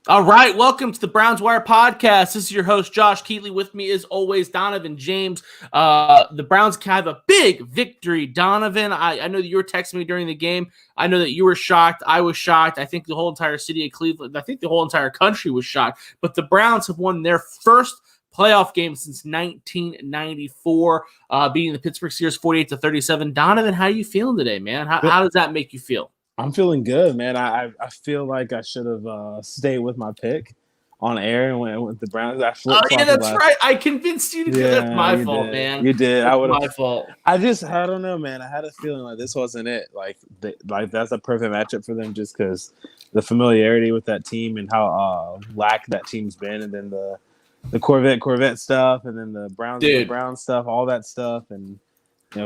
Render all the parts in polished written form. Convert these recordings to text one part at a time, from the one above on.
All right, welcome to the Browns Wire podcast. This is your host, Josh Keatley. With me, as always, Donovan James. The Browns have a big victory. Donovan, I know that you were texting me during the game. I know that you were shocked. I was shocked. I think the whole entire city of Cleveland, I think the whole entire country was shocked. But the Browns have won their first playoff game since 1994, beating the Pittsburgh Steelers 48-37. Donovan, how are you feeling today, man? How does that make you feel? I'm feeling good, man. I feel like I should have stayed with my pick on air and went with the Browns. I Oh, yeah, that's right. I convinced you to do that. That's my fault, man. You did. That's my fault. I don't know, man. I had a feeling like this wasn't it. Like that's a perfect matchup for them just because the familiarity with that team and how lack that team's been, and then the Corvette stuff, and then the Browns stuff, all that stuff, and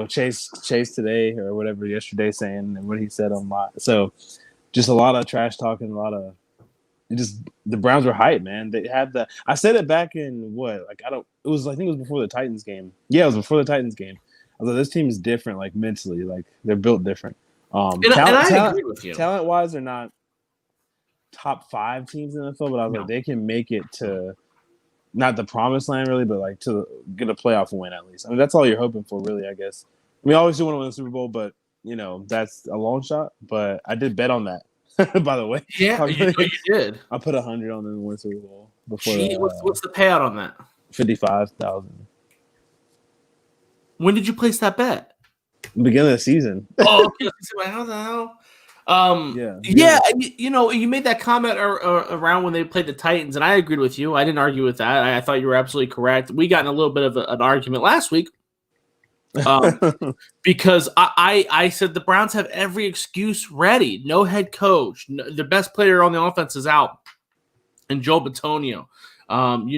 Chase today or whatever yesterday saying and what he said on live. So just a lot of trash talking, the Browns were hyped, man. They had I said it back in I think it was before the Titans game. Yeah, it was before the Titans game. I was like, this team is different, like mentally, like they're built different. And I agree with you. Talent wise, they're not top 5 teams in the NFL, but I was like, they can make it to not the promised land really, but like to get a playoff win at least. I mean, that's all you're hoping for, really, I guess. I mean, I always do want to win the Super Bowl, but that's a long shot. But I did bet on that, by the way. Yeah, you did. I put 100 on them to win the Super Bowl before. What's the payout on that? 55,000. When did you place that bet? Beginning of the season. Oh, okay. How the hell? Yeah. You made that comment around when they played the Titans, and I agreed with you. I didn't argue with that. I thought you were absolutely correct. We got in a little bit of an argument last week because I said the Browns have every excuse ready. No head coach. The best player on the offense is out, and Joe Bitonio. And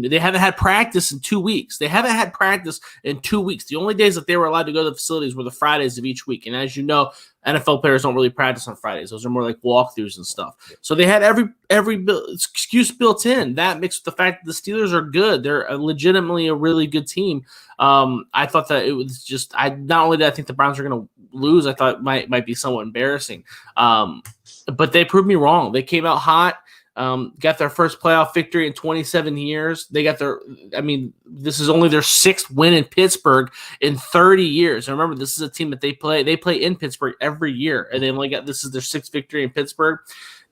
they haven't had practice in 2 weeks. The only days that they were allowed to go to the facilities were the Fridays of each week. And as you know, NFL players don't really practice on Fridays. Those are more like walkthroughs and stuff. So they had every excuse built in. That mixed with the fact that the Steelers are good. They're legitimately a really good team. I thought that it was just not only did I think the Browns were going to lose, I thought it might be somewhat embarrassing. But they proved me wrong. They came out hot. Got their first playoff victory in 27 years. This is only their 6th win in Pittsburgh in 30 years. And remember, this is a team that they play in Pittsburgh every year. And this is their 6th victory in Pittsburgh.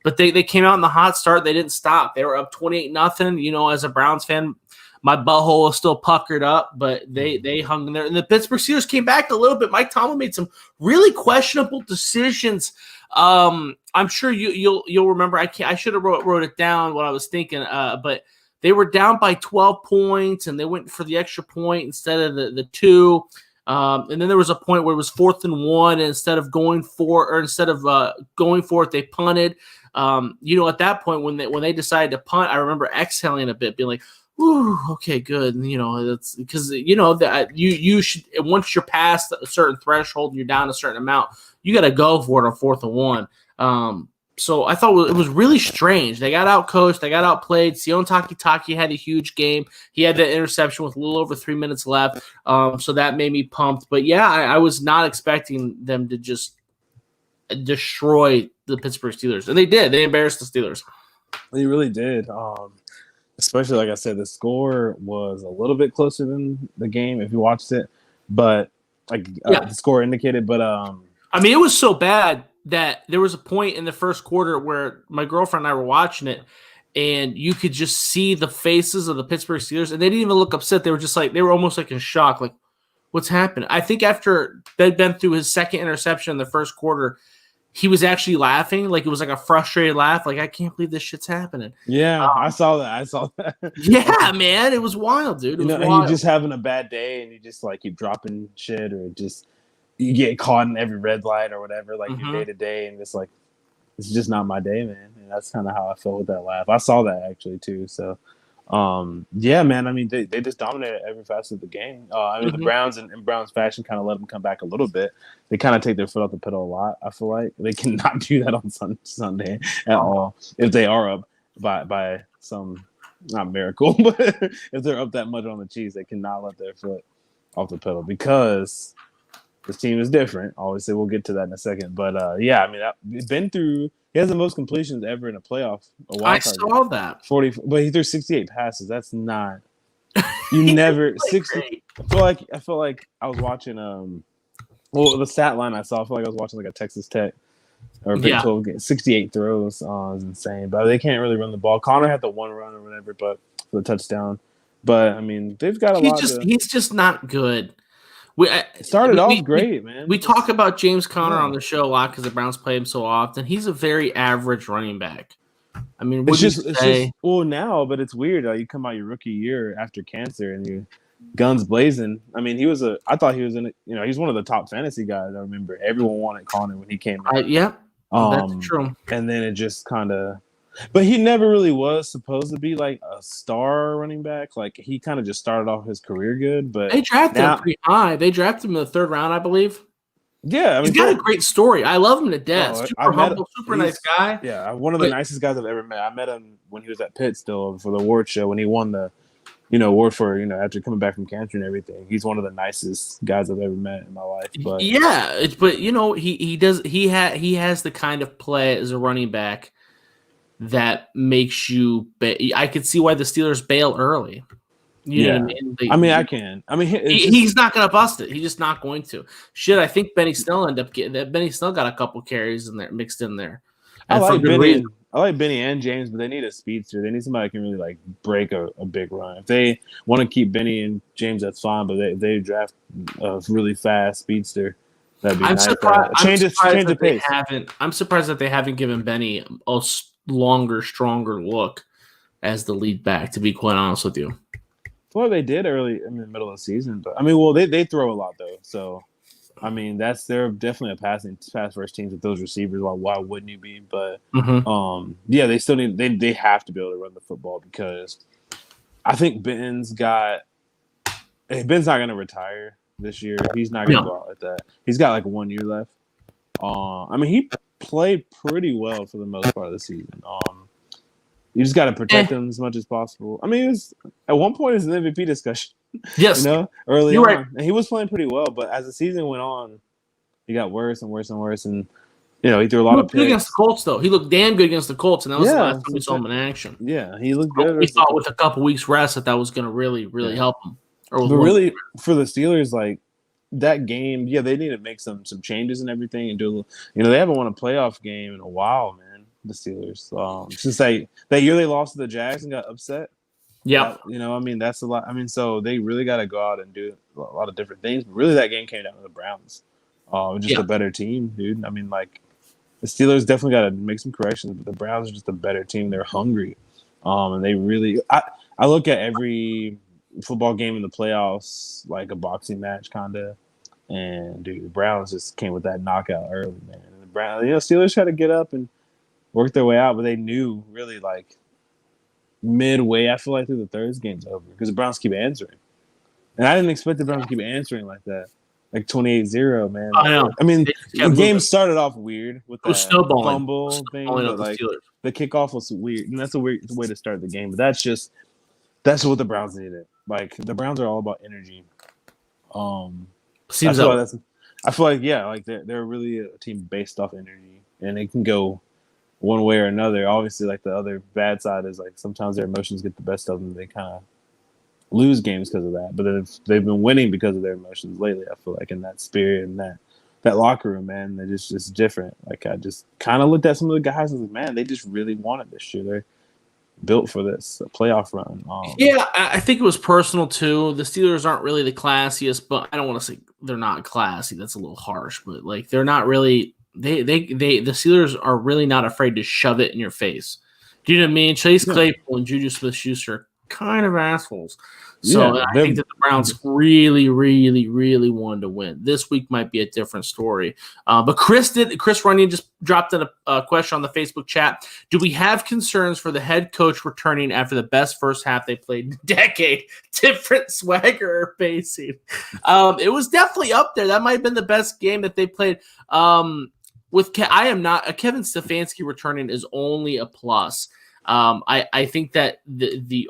But they came out in the hot start. They didn't stop. They were up 28-0. As a Browns fan, my butthole was still puckered up, but they hung in there. And the Pittsburgh Steelers came back a little bit. Mike Tomlin made some really questionable decisions. I'm sure you'll remember. I should have wrote it down what I was thinking. But they were down by 12 points, and they went for the extra point instead of the 2. And then there was a point where it was 4th and 1, and instead of going for it, they punted. At that point when they decided to punt, I remember exhaling a bit, being like, "Ooh, okay, good." And, that's because that you should, once you're past a certain threshold and you're down a certain amount, you got to go for it on 4th and 1. So I thought it was really strange. They got outcoached. They got outplayed. Sion Takitaki had a huge game. He had that interception with a little over 3 minutes left. So that made me pumped. But yeah, I was not expecting them to just destroy the Pittsburgh Steelers, and they did. They embarrassed the Steelers. They really did. Especially, like I said, the score was a little bit closer than the game if you watched it, but the score indicated. But it was so bad that there was a point in the first quarter where my girlfriend and I were watching it, and you could just see the faces of the Pittsburgh Steelers, and they didn't even look upset. They were just like, they were almost like in shock, like, what's happened? I think after they'd been through his second interception in the first quarter, he was actually laughing, like it was like a frustrated laugh, like, I can't believe this shit's happening. Yeah, I saw that. Yeah, man, it was wild, dude. And you're just having a bad day, and you just like keep dropping shit, or just you get caught in every red light or whatever, like your day to day, and it's like, it's just not my day, man. And that's kind of how I felt with that laugh. I saw that actually too. So, yeah, man. They just dominated every facet of the game. The Browns in Browns fashion kind of let them come back a little bit. They kind of take their foot off the pedal a lot. I feel like they cannot do that on Sunday at all if they are up by some, not miracle, but if they're up that much on the Chiefs, they cannot let their foot off the pedal because this team is different. Obviously, we'll get to that in a second. But, yeah, we've been through He has the most completions ever in a playoff. I saw that. 40, but he threw 68 passes. That's not. You never 60. I feel like I was watching the stat line I saw. I feel like I was watching like a Texas Tech or a Big 12 game. 68 throws is insane, but they can't really run the ball. Connor had the one run or whatever, but for the touchdown. But I mean, they've got a lot. He's just not good. Started off great, man. We talk about James Conner on the show a lot because the Browns play him so often. He's a very average running back. I mean, it's just now, but it's weird. You come out your rookie year after cancer and you guns blazing. I mean, I thought he was he's one of the top fantasy guys. I remember everyone wanted Conner when he came out. That's true. And then it just kind of, but he never really was supposed to be like a star running back. Like he kind of just started off his career good, but they drafted him pretty high. They drafted him in the 3rd round, I believe. Yeah, I mean, he's got a great story. I love him to death. Super humble, super nice guy. Yeah, one of the nicest guys I've ever met. I met him when he was at Pitt still for the award show when he won the, award for after coming back from cancer and everything. He's one of the nicest guys I've ever met in my life. But he has the kind of play as a running back that makes you. I could see why the Steelers bail early. You know what I mean? I can. I mean, he's not going to bust it. He's just not going to. Shit, I think Benny Snell ended up getting that. Benny Snell got a couple carries in there, mixed in there. I like Benny and James, but they need a speedster. They need somebody who can really like break a big run. If they want to keep Benny and James, that's fine. But they draft a really fast speedster. That'd be nice. I'm surprised that they haven't given Benny a longer, stronger look as the lead back. To be quite honest with you. Well, they did early in the middle of the season, but I mean, they throw a lot though. So, I mean, they're definitely a pass first teams with those receivers. Why wouldn't you be? But they still need they have to be able to run the football because I think Ben's not going to retire this year. He's not going to go out like that. He's got like 1 year left. I mean, he played pretty well for the most part of the season. You just got to protect him as much as possible. I mean, it was at one point it's an MVP discussion. Yes, early on, right. And he was playing pretty well. But as the season went on, he got worse and worse and worse. And he threw a lot of picks. Good against the Colts, though. He looked damn good against the Colts, and that was the last time we saw him in action. Yeah, he looked good. We thought with a couple weeks rest that was going to really, really help him. But really, for the Steelers, like that game, they need to make some changes and everything, and do. They haven't won a playoff game in a while, man. The Steelers, since that year they lost to the Jags and got upset. Yeah, I mean that's a lot. I mean, so they really got to go out and do a lot of different things. But really, that game came down to the Browns. Just a better team, dude. I mean, like the Steelers definitely got to make some corrections, but the Browns are just a better team. They're hungry, and they really. I look at every football game in the playoffs like a boxing match, kind of. And dude, the Browns just came with that knockout early, man. And the Browns, Steelers tried to get up and work their way out, but they knew really like midway, I feel like through the third game's over because the Browns keep answering. And I didn't expect the Browns to keep answering like that. Like 28-0, man. I know. I mean, the game started off weird with that fumble thing, but like the kickoff was weird. And that's a weird way to start the game. But that's what the Browns needed. Like the Browns are all about energy. I feel like they're really a team based off energy, and it can go one way or another. Obviously, like the other bad side is like sometimes their emotions get the best of them. They kind of lose games because of that. But then they've been winning because of their emotions lately. I feel like in that spirit and that locker room, man, they're just different. Like I just kind of looked at some of the guys and was like, man, they just really wanted this shit. They're built for this playoff run. I think it was personal too. The Steelers aren't really the classiest, but I don't want to say they're not classy. That's a little harsh, but like they're not really. The Steelers are really not afraid to shove it in your face. Do you know what I mean? Chase Claypool and Juju Smith-Schuster are kind of assholes. So I think that the Browns really, really, really wanted to win. This week might be a different story. But Chris Runyon just dropped in a question on the Facebook chat. Do we have concerns for the head coach returning after the best first half they played in a decade? Different swagger or pacing? It was definitely up there. That might have been the best game that they played. Kevin Stefanski returning is only a plus. I think that the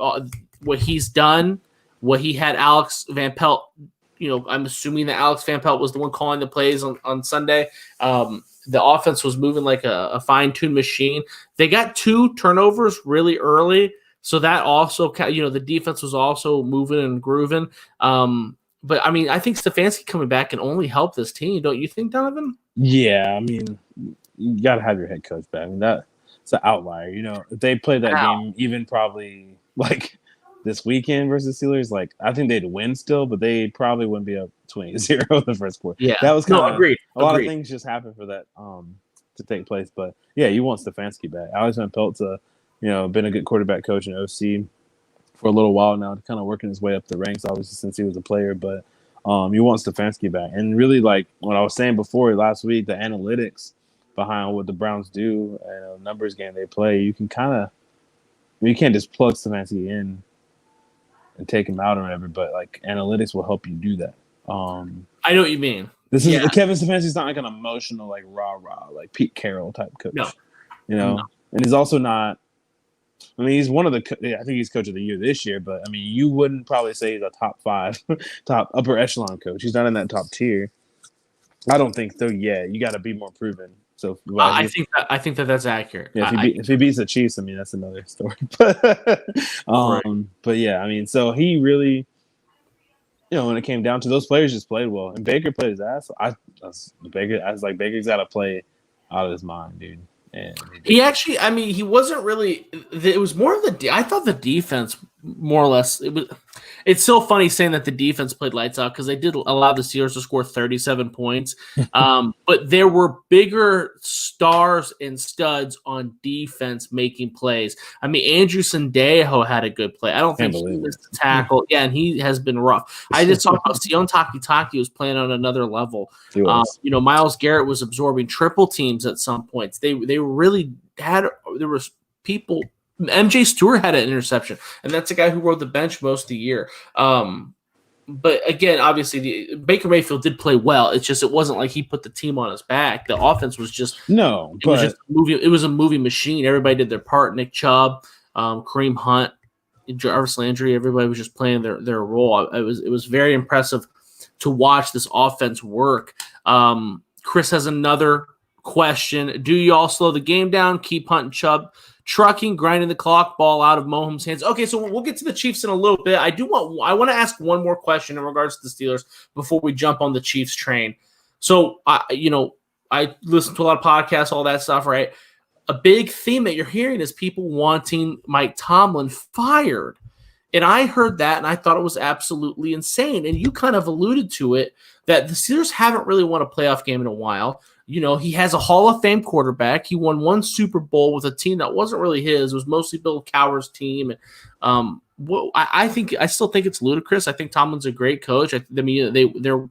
what he's done, what he had Alex Van Pelt I'm assuming that Alex Van Pelt was the one calling the plays on Sunday. The offense was moving like a fine-tuned machine. They got 2 turnovers really early, so that also, the defense was also moving and grooving. But I mean, I think Stefanski coming back can only help this team. Don't you think, Donovan? Yeah, I mean, you got to have your head coach back. I mean, that's an outlier. If they played that game, even probably like this weekend versus Steelers, like I think they'd win still, but they probably wouldn't be up 20-0 the first quarter. Yeah, that was kind of agreed. A lot of things just happened for that to take place. But yeah, you want Stefanski back. Alex Van Pelt's been a good quarterback coach in OC for a little while now, kind of working his way up the ranks, obviously since he was a player. But you want Stefanski back, and really like what I was saying before last week, the analytics behind what the Browns do and numbers game they play, you can you can't just plug Stefanski in and take him out or whatever, but like analytics will help you do that. I know what you mean. This is Kevin Stefanski's not like an emotional, like rah-rah, like Pete Carroll type coach. No. And he's also not. I mean, he's one of the. I think he's coach of the year this year, but I mean, you wouldn't probably say he's a top 5, top upper echelon coach. He's not in that top tier. I don't think so. Yeah, you got to be more proven. So I think that's accurate. Yeah, if he beats the Chiefs, I mean that's another story. But yeah, I mean, so he really, when it came down to those players, just played well, and Baker played his ass. I was like, Baker's got to play out of his mind, dude. And he actually, I mean, he wasn't really. It was more of I thought the defense more or less. It's so funny saying that the defense played lights out because they did allow the Steelers to score 37 points. But there were bigger stars and studs on defense making plays. I mean, Andrew Sendejo had a good play. I don't think he missed a tackle. Yeah, and he has been rough. I just talked about Sion Takitaki was playing on another level. Myles Garrett was absorbing triple teams at some points. They really had – there was people – MJ Stewart had an interception, and that's a guy who rode the bench most of the year. But again, obviously, Baker Mayfield did play well. It's just it wasn't like he put the team on his back. The offense was just it was a moving machine. Everybody did their part. Nick Chubb, Kareem Hunt, Jarvis Landry. Everybody was just playing their role. It was very impressive to watch this offense work. Chris has another question. Do you all slow the game down? Keep Hunt and Chubb trucking, grinding the clock, ball out of Mahomes' hands. Okay, so we'll get to the Chiefs in a little bit. I want to ask one more question in regards to the Steelers before we jump on the Chiefs train. So I listen to a lot of podcasts, all that stuff, right? A big theme that you're hearing is people wanting Mike Tomlin fired. And I heard that, and I thought it was absolutely insane. And you kind of alluded to it, that the Steelers haven't really won a playoff game in a while. He has a Hall of Fame quarterback. He won 1 Super Bowl with a team that wasn't really his. It was mostly Bill Cowher's team. I still think it's ludicrous. I think Tomlin's a great coach. I mean, they're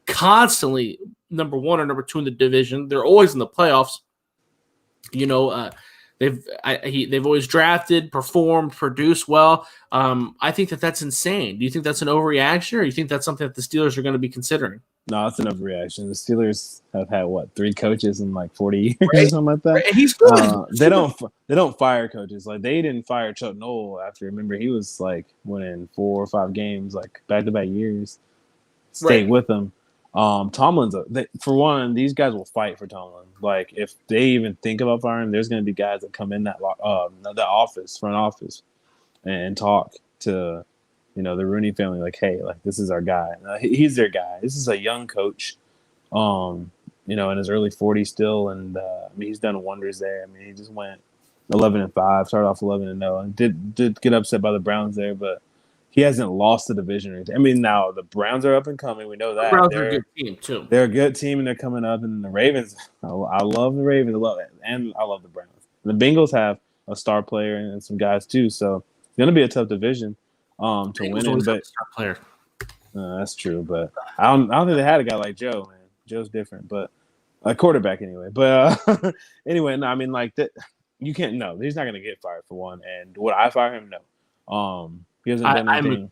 constantly number 1 or number 2 in the division. They're always in the playoffs. They've always drafted, performed, produced well. I think that's insane. Do you think that's an overreaction, or do you think that's something that the Steelers are going to be considering? No, it's an overreaction. The Steelers have had 3 coaches in like 40 years or something like that. Right. He's good. They don't fire coaches. Like they didn't fire Chuck Noll after. Remember, he was like winning 4 or 5 games like back-to-back years. Stayed with them. Tomlin's for one, these guys will fight for Tomlin. Like if they even think about firing, there's going to be guys that come in that front office, and talk to the Rooney family, like, hey, like this is our guy. He's their guy. This is a young coach, in his early 40s still, and he's done wonders there. I mean, he just went 11-5, started off 11-0, and did get upset by the Browns there, but he hasn't lost the division or anything. I mean, now the Browns are up and coming. We know that. The Browns are a good team too. They're a good team, and they're coming up. And the Ravens, I love the Ravens, I love it, and I love the Browns. And the Bengals have a star player and some guys too, so it's going to be a tough division. To win it, but player. That's true. But I don't think they had a guy like Joe. Man, Joe's different, but a quarterback anyway. But anyway, no, I mean like that. You can't. No, he's not going to get fired for one. And would I fire him? No. He hasn't done anything.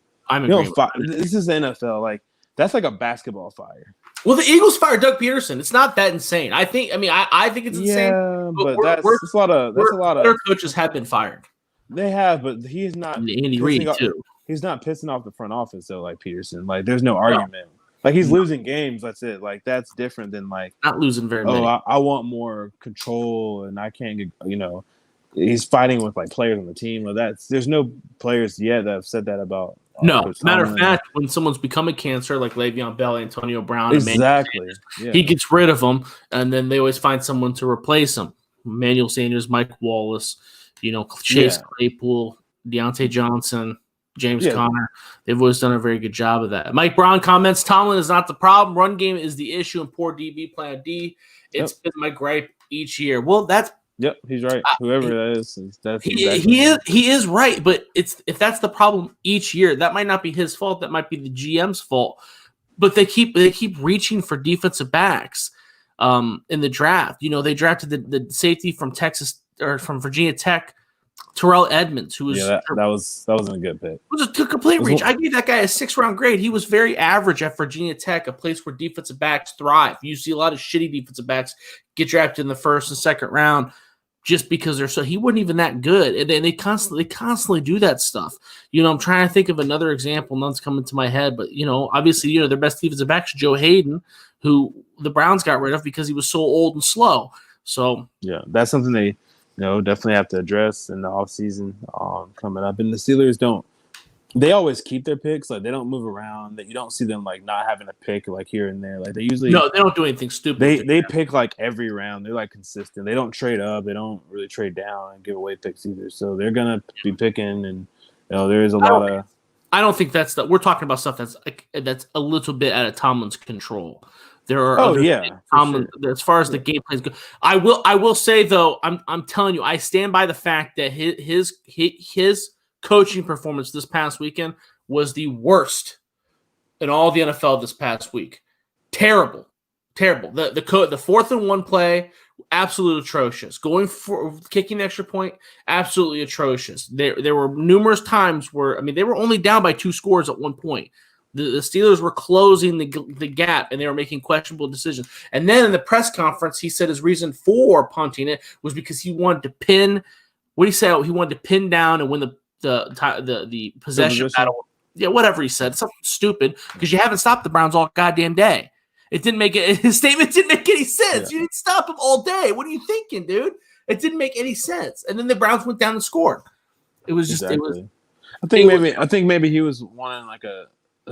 This is the NFL. Like that's like a basketball fire. Well, the Eagles fired Doug Peterson. It's not that insane. I think it's insane. Yeah, but that's a lot of. Other coaches have been fired. They have, but he's not. Andy Reid too. He's not pissing off the front office though, like Peterson. Like, there's no argument. Like he's losing games. That's it. Like that's different than like not losing very many. I want more control, and I can't get he's fighting with like players on the team. Or there's no players yet that have said that about. No, matter of fact, when someone's become a cancer like Le'Veon Bell, Antonio Brown, exactly, he gets rid of them, and then they always find someone to replace him. Emmanuel Sanders, Mike Wallace, Chase Claypool, Deontay Johnson, James Conner. They've always done a very good job of that. Mike Brown comments, Tomlin is not the problem. Run game is the issue, and poor DB plan D. It's been my gripe each year. Well, that's Yep, he's right. Whoever that is, that's he is right. But if that's the problem each year, that might not be his fault. That might be the GM's fault. But they keep reaching for defensive backs in the draft. They drafted the safety from Texas or from Virginia Tech, Terrell Edmonds, who was that wasn't a good pick. It was a complete reach. I gave that guy a 6th-round grade. He was very average at Virginia Tech, a place where defensive backs thrive. You see a lot of shitty defensive backs get drafted in the 1st and 2nd round. Just because he wasn't even that good, and they constantly do that stuff. I'm trying to think of another example. None's coming to my head, but obviously, their best defensive back is Joe Hayden, who the Browns got rid of because he was so old and slow. So yeah, that's something they definitely have to address in the offseason coming up. And the Steelers don't. They always keep their picks. Like they don't move around. That you don't see them like not having a pick like here and there. Like they usually they don't do anything stupid. They pick like every round. They're like consistent. They don't trade up. They don't really trade down and give away picks either. So they're gonna be picking, and there is a lot of. I don't think we're talking about stuff that's a little bit out of Tomlin's control. There are Tomlin, sure. As far as the game plans go. I will say though, I'm telling you, I stand by the fact that his coaching performance this past weekend was the worst in all the NFL this past week. Terrible. The 4th and 1 play, absolutely atrocious. Going for kicking the extra point, absolutely atrocious. There were numerous times where they were only down by 2 scores at one point. The Steelers were closing the gap, and they were making questionable decisions. And then in the press conference, he said his reason for punting it was because he wanted to pin. What did he say? He wanted to pin down and win the possession battle. Yeah, whatever he said. Something stupid because you haven't stopped the Browns all goddamn day. It didn't make it. His statement didn't make any sense. You didn't stop them all day. What are you thinking, dude? It didn't make any sense. And then the Browns went down and scored. It was just. Exactly. I think maybe he was wanting like a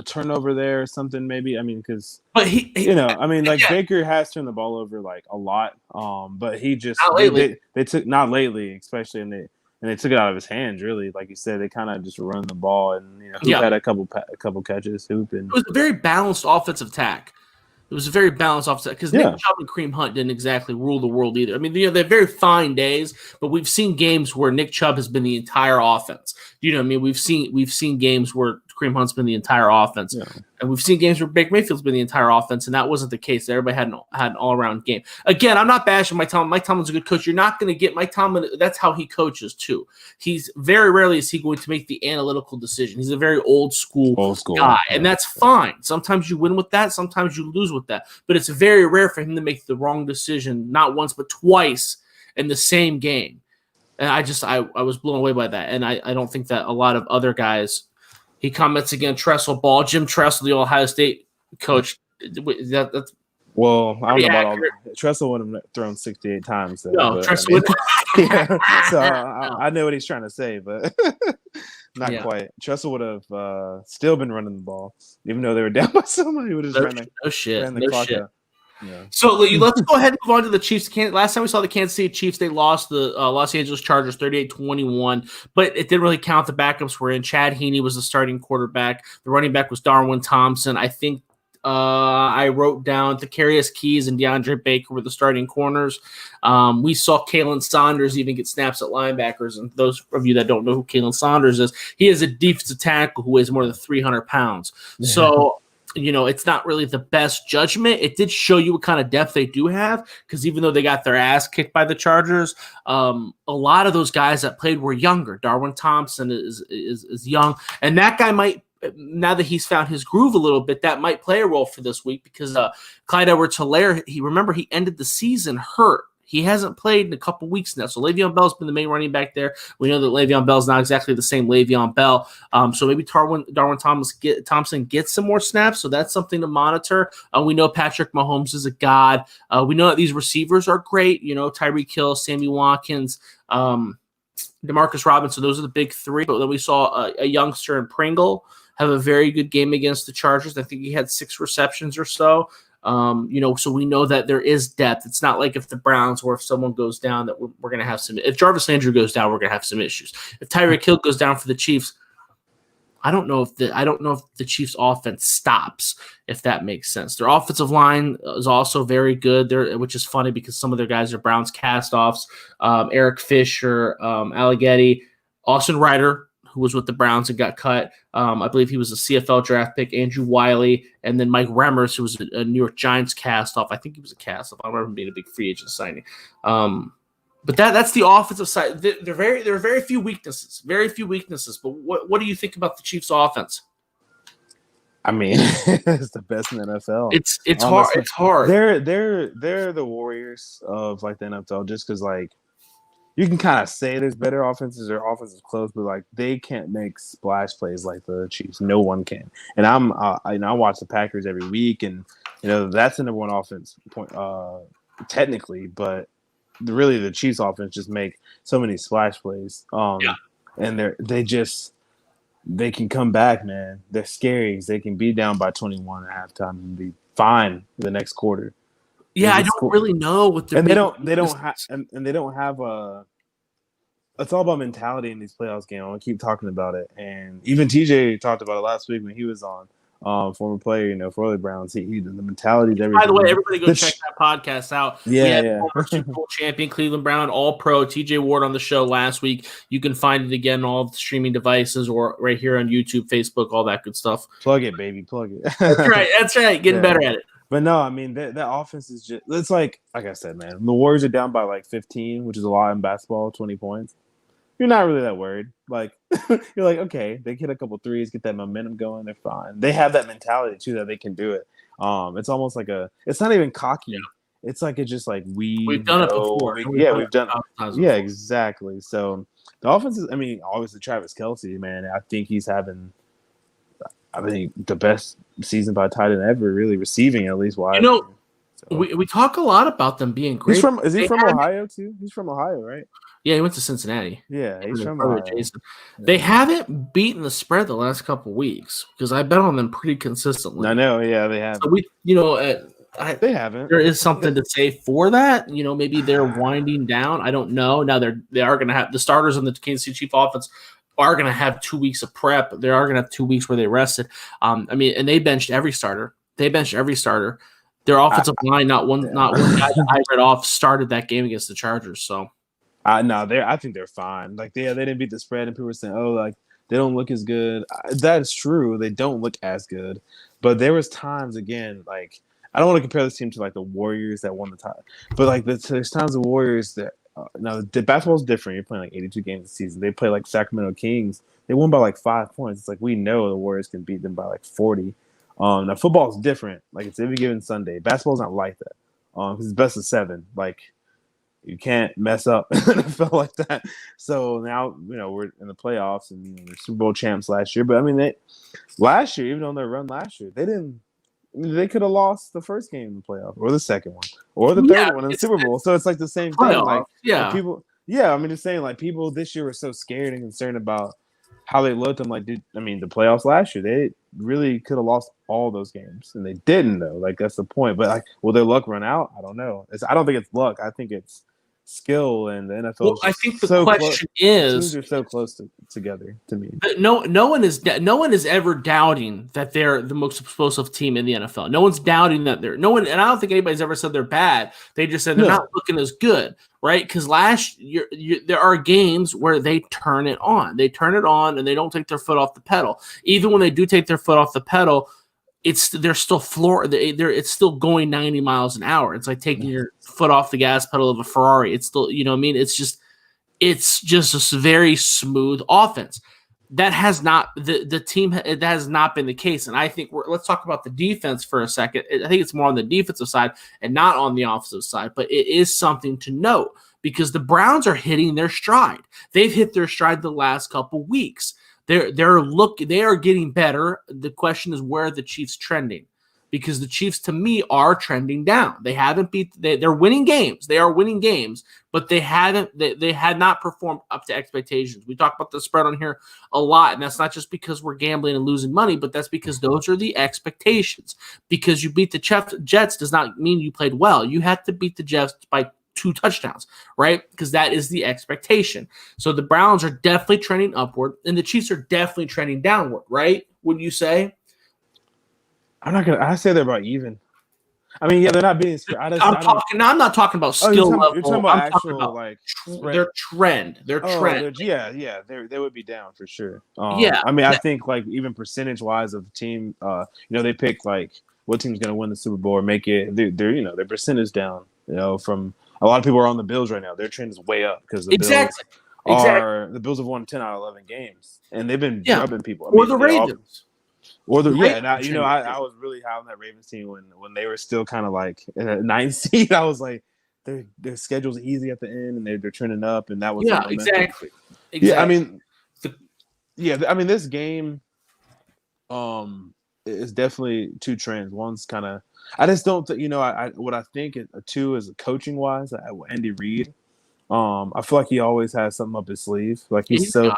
turnover there or something. Maybe because. But Baker has turned the ball over like a lot. But he just not lately. They took not lately, especially and they took it out of his hands, really. Like you said, they kind of just run the ball, and he had a couple catches. It was a very balanced offensive attack. It was a very balanced offset because Nick Chubb and Kareem Hunt didn't exactly rule the world either. They're very fine days, but we've seen games where Nick Chubb has been the entire offense. We've seen games where Kareem Hunt's been the entire offense, and we've seen games where Baker Mayfield's been the entire offense, and that wasn't the case. Everybody had an all-around game. Again, I'm not bashing Mike Tomlin. Mike Tomlin's a good coach. You're not going to get Mike Tomlin. That's how he coaches too. He's very rarely is he going to make the analytical decision. He's a very old school guy, and that's fine. Sometimes you win with that. Sometimes you lose with that. But it's very rare for him to make the wrong decision, not once but twice in the same game. And I was blown away by that. And I don't think that a lot of other guys. He comments again, Tressel ball. Jim Tressel, the Ohio State coach. That's well, I don't know about all that. Tressel would have thrown 68 times. So, no, Tressel would. So I know what he's trying to say, but not quite. Tressel would have still been running the ball, even though they were down by so much. He would have just ran the clock out. Yeah. So let's go ahead and move on to the Chiefs. Last time we saw the Kansas City Chiefs, they lost the Los Angeles Chargers 38-21, but it didn't really count. The backups were in. Chad Henne was the starting quarterback. The running back was Darwin Thompson. I think I wrote down Thakarius Keys and DeAndre Baker were the starting corners. We saw Kalen Saunders even get snaps at linebackers. And those of you that don't know who Kalen Saunders is, he is a defensive tackle who weighs more than 300 pounds. Yeah. So it's not really the best judgment. It did show you what kind of depth they do have because even though they got their ass kicked by the Chargers, a lot of those guys that played were younger. Darwin Thompson is young, and that guy might, now that he's found his groove a little bit, that might play a role for this week because Clyde Edwards-Helaire, he ended the season hurt. He hasn't played in a couple weeks now. So Le'Veon Bell's been the main running back there. We know that Le'Veon Bell's not exactly the same Le'Veon Bell. So maybe Darwin Thompson gets some more snaps. So that's something to monitor. We know Patrick Mahomes is a god. We know that these receivers are great. Tyreek Hill, Sammy Watkins, Demarcus Robinson. Those are the big three. But then we saw a youngster in Pringle have a very good game against the Chargers. I think he had 6 receptions or so. So we know that there is depth. It's not like if the Browns or if someone goes down that we're going to have some. If Jarvis Landry goes down, we're going to have some issues. If Tyreek Hill goes down for the Chiefs, I don't know if the Chiefs' offense stops. If that makes sense, their offensive line is also very good. Which is funny because some of their guys are Browns cast-offs. Eric Fisher, Alleghetti, Austin Ryder, who was with the Browns and got cut. I believe he was a CFL draft pick, Andrew Wiley, and then Mike Remmers, who was a New York Giants cast-off. I think he was a cast-off. I remember him being a big free agent signing. But that's the offensive side. There are very few weaknesses. Very few weaknesses. But what do you think about the Chiefs' offense? I mean, it's the best in the NFL. It's hard. It's hard. They're the Warriors of like the NFL, just because like you can kind of say there's better offenses or offenses close, but like they can't make splash plays like the Chiefs. No one can. And I watch the Packers every week, and that's the number one offense point technically, but really the Chiefs offense just make so many splash plays. And they can come back, man. They're scary. They can be down by 21 at halftime and be fine the next quarter. Yeah, I don't really know what they're. And they don't have a. It's all about mentality in these playoffs games. I keep talking about it, and even TJ talked about it last week when he was on. Former player, for the Browns, the mentality is everything. By the way, everybody go check that podcast out. Yeah, we had former Super Bowl champion Cleveland Brown, All Pro TJ Ward on the show last week. You can find it again on all the streaming devices or right here on YouTube, Facebook, all that good stuff. Plug it, baby, plug it. That's right. Getting better at it. But no, I mean that offense is just—it's like I said, man. The Warriors are down by like 15, which is a lot in basketball, 20 points. You're not really that worried. Like you're like, okay, they hit a couple threes, get that momentum going, they're fine. They have that mentality too that they can do it. It's almost like it's not even cocky. Yeah. It's like it's just like we've done it before. We've done it. Yeah, exactly. So the offense is. I mean, obviously Travis Kelce, man. I think he's having. The best season by tight end ever, really receiving at least wide. We talk a lot about them being great. Is he from Ohio too? He's from Ohio, right? Yeah, he went to Cincinnati. Yeah, he's from Ohio. Jason. They haven't beaten the spread the last couple of weeks because I bet on them pretty consistently. I know, yeah, they have. So they haven't. There is something to say for that. Maybe they're winding down. I don't know. Now they are going to have the starters on the Kansas City Chiefs offense are going to have 2 weeks of prep. They are going to have 2 weeks where they rested. And they benched every starter. Their offensive line, not one guy that I read off started that game against the Chargers. So, no, I think they're fine. Like, they didn't beat the spread, and people were saying, "Oh, like they don't look as good." That is true. They don't look as good, but there was times again, like I don't want to compare this team to like the Warriors that won the title, but like there's times the Warriors that. Now, the basketball is different. You're playing like 82 games a season. They play like Sacramento Kings. They won by like 5 points. It's like we know the Warriors can beat them by like 40. Now, football is different. Like it's every given Sunday. Basketball's not like that because it's best of 7. Like you can't mess up in the NFL like that. So now we're in the playoffs and they're Super Bowl champs last year. But I mean, last year, even on their run last year, they didn't. They could have lost the first game in the playoff, or the second one, or the third one in the Super Bowl. So it's like the same thing. Like people, just saying like people this year were so scared and concerned about how they looked. I'm like, the playoffs last year, they really could have lost all those games, and they didn't though. Like that's the point. But like, will their luck run out? I don't know. I don't think it's luck. I think it's skill, and the NFL. Well, I think the question is, they're so close together to me. No one is ever doubting that they're the most explosive team in the NFL. No one's doubting that and I don't think anybody's ever said they're bad. They just said they're not looking as good, right? Because last year there are games where they turn it on. They turn it on and they don't take their foot off the pedal. Even when they do take their foot off the pedal, they're still it's still going 90 miles an hour. It's like taking your foot off the gas pedal of a Ferrari. It's still, it's just a very smooth offense. that has not the team. It has not been the case, and I think let's talk about the defense for a second. I think it's more on the defensive side and not on the offensive side, but it is something to note because the Browns are hitting their stride. They've hit their stride the last couple weeks. They are getting better. The question is where are the Chiefs trending? Because the Chiefs, to me, are trending down. They haven't they're winning games. They are winning games, but they had not performed up to expectations. We talk about the spread on here a lot, and that's not just because we're gambling and losing money, but that's because those are the expectations. Because you beat the Jets does not mean you played well. You have to beat the Jets by 2 touchdowns, right? Because that is the expectation. So the Browns are definitely trending upward, and the Chiefs are definitely trending downward, right? Wouldn't you say? I say they're about even. I mean, yeah, they're not being. I'm not talking about skill level. You're talking about actual like their trend. Their trend. Yeah, they would be down for sure. Yeah, I mean, I think like even percentage wise of the team, they pick like what team's going to win the Super Bowl or make it. Their percentage down. From a lot of people are on the Bills right now. Their trend is way up because the Bills have won 10 out of 11 games, and they've been rubbing people. Or the Ravens. I was really high on that Ravens team when they were still kind of like in a 9th seed. I was like, their schedule's easy at the end, and they're trending up, and that was exactly. Yeah, I mean, this game, is definitely 2 trends. One's kind of, I just don't, what I think 2 is coaching wise. Andy Reid, I feel like he always has something up his sleeve. Like he's so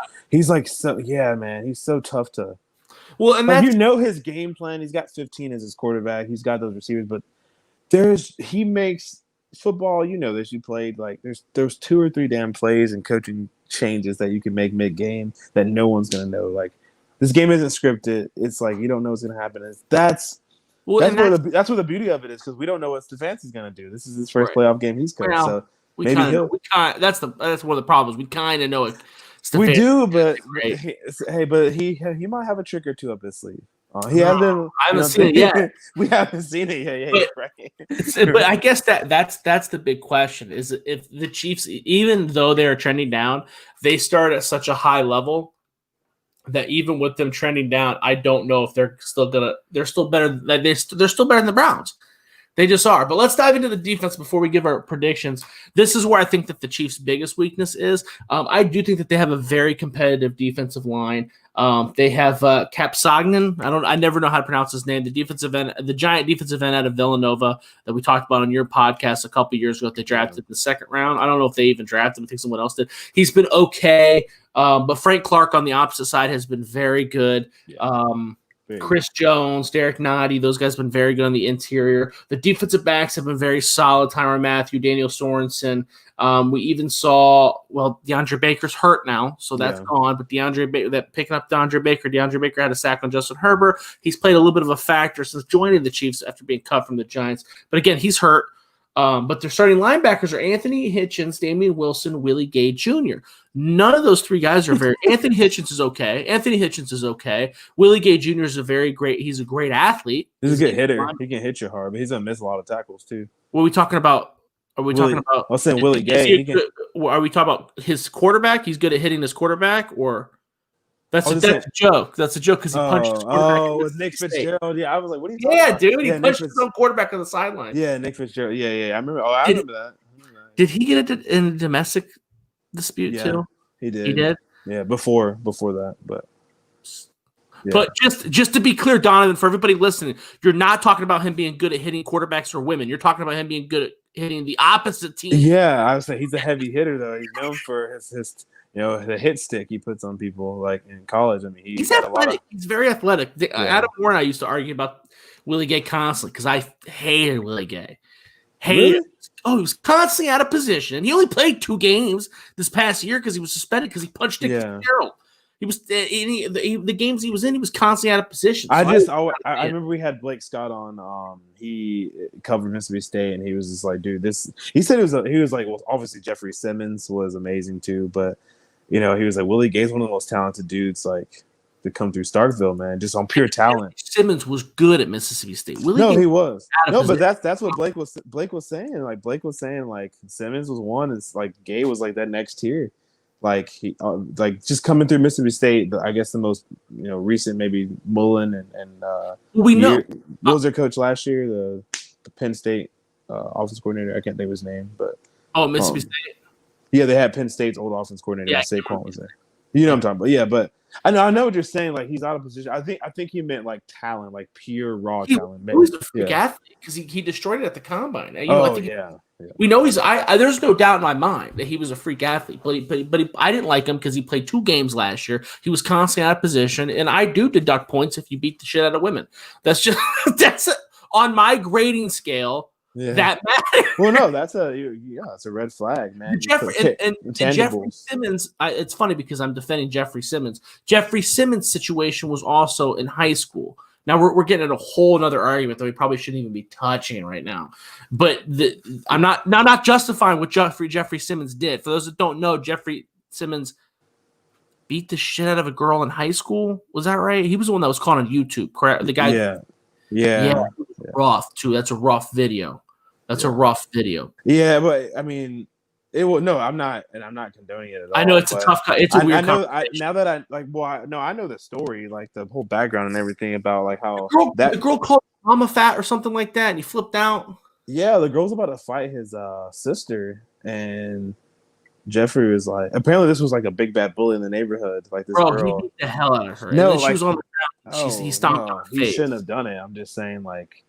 tough to. Well, and like, his game plan. He's got 15 as his quarterback. He's got those receivers, but he makes football. That you played like there's 2 or 3 damn plays and coaching changes that you can make mid-game that no one's gonna know. Like this game isn't scripted. It's like you don't know what's gonna happen. That's where the beauty of it is because we don't know what Stefanski's gonna do. This is his first playoff game he's coached, so maybe that's one of the problems. We kind of know it. We do, but he might have a trick or 2 up his sleeve. I haven't seen it yet. We haven't seen it yet. Right. But I guess that's the big question: is if the Chiefs, even though they are trending down, they start at such a high level that even with them trending down, I don't know if they're still better. They're still better than the Browns. They just are. But let's dive into the defense before we give our predictions. This is where I think that the Chiefs' biggest weakness is. I do think that they have a very competitive defensive line. They have Capsagnan. I never know how to pronounce his name. The giant defensive end out of Villanova that we talked about on your podcast a couple years ago. They drafted in the 2nd round. I don't know if they even drafted him. I think someone else did. He's been okay. But Frank Clark on the opposite side has been very good. Yeah. Chris Jones, Derek Nottie, those guys have been very good on the interior. The defensive backs have been very solid. Tyrann Mathieu, Daniel Sorensen. We even saw, DeAndre Baker's hurt now, so that's gone. But picking up DeAndre Baker had a sack on Justin Herbert. He's played a little bit of a factor since joining the Chiefs after being cut from the Giants. But again, he's hurt. But their starting linebackers are Anthony Hitchens, Damian Wilson, Willie Gay Jr. None of those 3 guys are very. Anthony Hitchens is okay. Willie Gay Jr. is he's a great athlete. He's a good hitter. He can hit you hard, but he's gonna miss a lot of tackles too. What are we talking about? I was saying Willie Gay. Are we talking about his quarterback? He's good at hitting his quarterback, or that's a joke. That's a joke because he punched his quarterback. Oh, with Nick Fitzgerald. Yeah, I was like, what are you talking about? Dude, he punched his own quarterback on the sideline. Yeah, Nick Fitzgerald. Yeah. I remember. I remember that. Did he get it in a domestic dispute too? He did. He did. Yeah, before that, but. Yeah. But just to be clear, Donovan, for everybody listening, you're not talking about him being good at hitting quarterbacks or women. You're talking about him being good at hitting the opposite team. Yeah, I would say he's a heavy hitter though. He's known for his the hit stick he puts on people like in college. I mean, he's athletic. He's very athletic. Adam Moore and I used to argue about Willie Gay constantly because I hated Willie Gay. Really? He was constantly out of position. He only played 2 games this past year because he was suspended because he punched Nick Fitzgerald. He was the games he was in. He was constantly out of position. I remember we had Blake Scott on. He covered Mississippi State, and he was just like, "Dude, this." He said he was like, well, obviously Jeffrey Simmons was amazing too, but he was like Willie Gay's one of the most talented dudes like to come through Starkville, man, just on pure talent. Simmons was good at Mississippi State. He was. No, but that's what Blake was saying. Like Blake was saying, like Simmons was one, and like Gay was like that next tier. Like he like just coming through Mississippi State. I guess the most recent maybe Mullen and we know what was their coach last year? The Penn State offense coordinator. I can't think of his name, but Mississippi State. Yeah, they had Penn State's old offense coordinator. Yeah, Saquon was there. You know what I'm talking about? Yeah, but I know what you're saying. Like he's out of position. I think he meant like talent, like pure raw talent. He was a freak athlete because he destroyed it at the combine. Yeah. We know he's. There's no doubt in my mind that he was a freak athlete. But I didn't like him because he played 2 games last year. He was constantly out of position, and I do deduct points if you beat the shit out of women. That's just on my grading scale. Yeah. That matters. Well, no, it's a red flag, man. Jeffrey Simmons. It's funny because I'm defending Jeffrey Simmons. Jeffrey Simmons' situation was also in high school. Now we're getting at a whole other argument that we probably shouldn't even be touching right now. But I'm not justifying what Jeffrey Simmons did. For those that don't know, Jeffrey Simmons beat the shit out of a girl in high school. Was that right? He was the one that was caught on YouTube, correct? The guy. Yeah. Rough too. That's a rough video. A rough video. Yeah, but I mean, I'm not condoning it at all. I know it's a tough. It's a weird. I know the story, like the whole background and everything about like how the girl called mama fat or something like that, and he flipped out. Yeah, the girl's about to fight his sister, and Jeffrey was like, apparently this was like a big bad bully in the neighborhood. Like this girl, he beat the hell out of her. No, she was on the ground. He stomped her face. He shouldn't have done it. I'm just saying, like,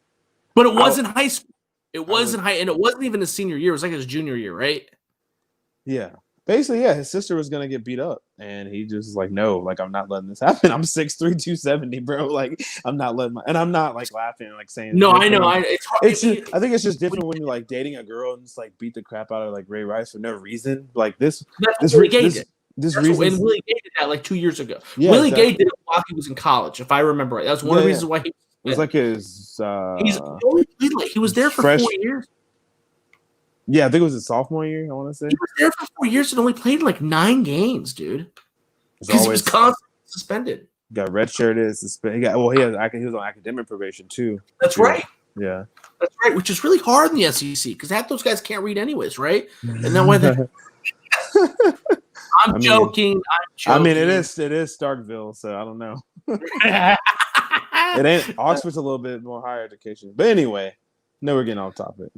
but it wasn't high school. It wasn't high, and it wasn't even his senior year. It was like his junior year, right? Yeah. Basically, yeah, his sister was gonna get beat up, and he just was like, "No, like I'm not letting this happen. I'm 6'3", 270, bro. Like I'm not letting and I'm not like laughing, like saying no. I know. I think it's just different when you're like dating a girl and just like beat the crap out of like Ray Rice for no reason. Like this reason. And Willie Gay did that like 2 years ago. Yeah, Willie Gay did it while he was in college, if I remember right. That was one of the reasons why he. It was like his. He was there for 4 years. Yeah, I think it was his sophomore year. I want to say he was there for 4 years and only played like 9 games, dude. Because he was constantly suspended. Got redshirted, suspended. He was on academic probation too. That's right. Yeah, that's right. Which is really hard in the SEC because half those guys can't read anyways, right? And then when I'm joking. I mean, it is Starkville, so I don't know. It ain't Oxford's a little bit more higher education, but anyway, no, we're getting off topic.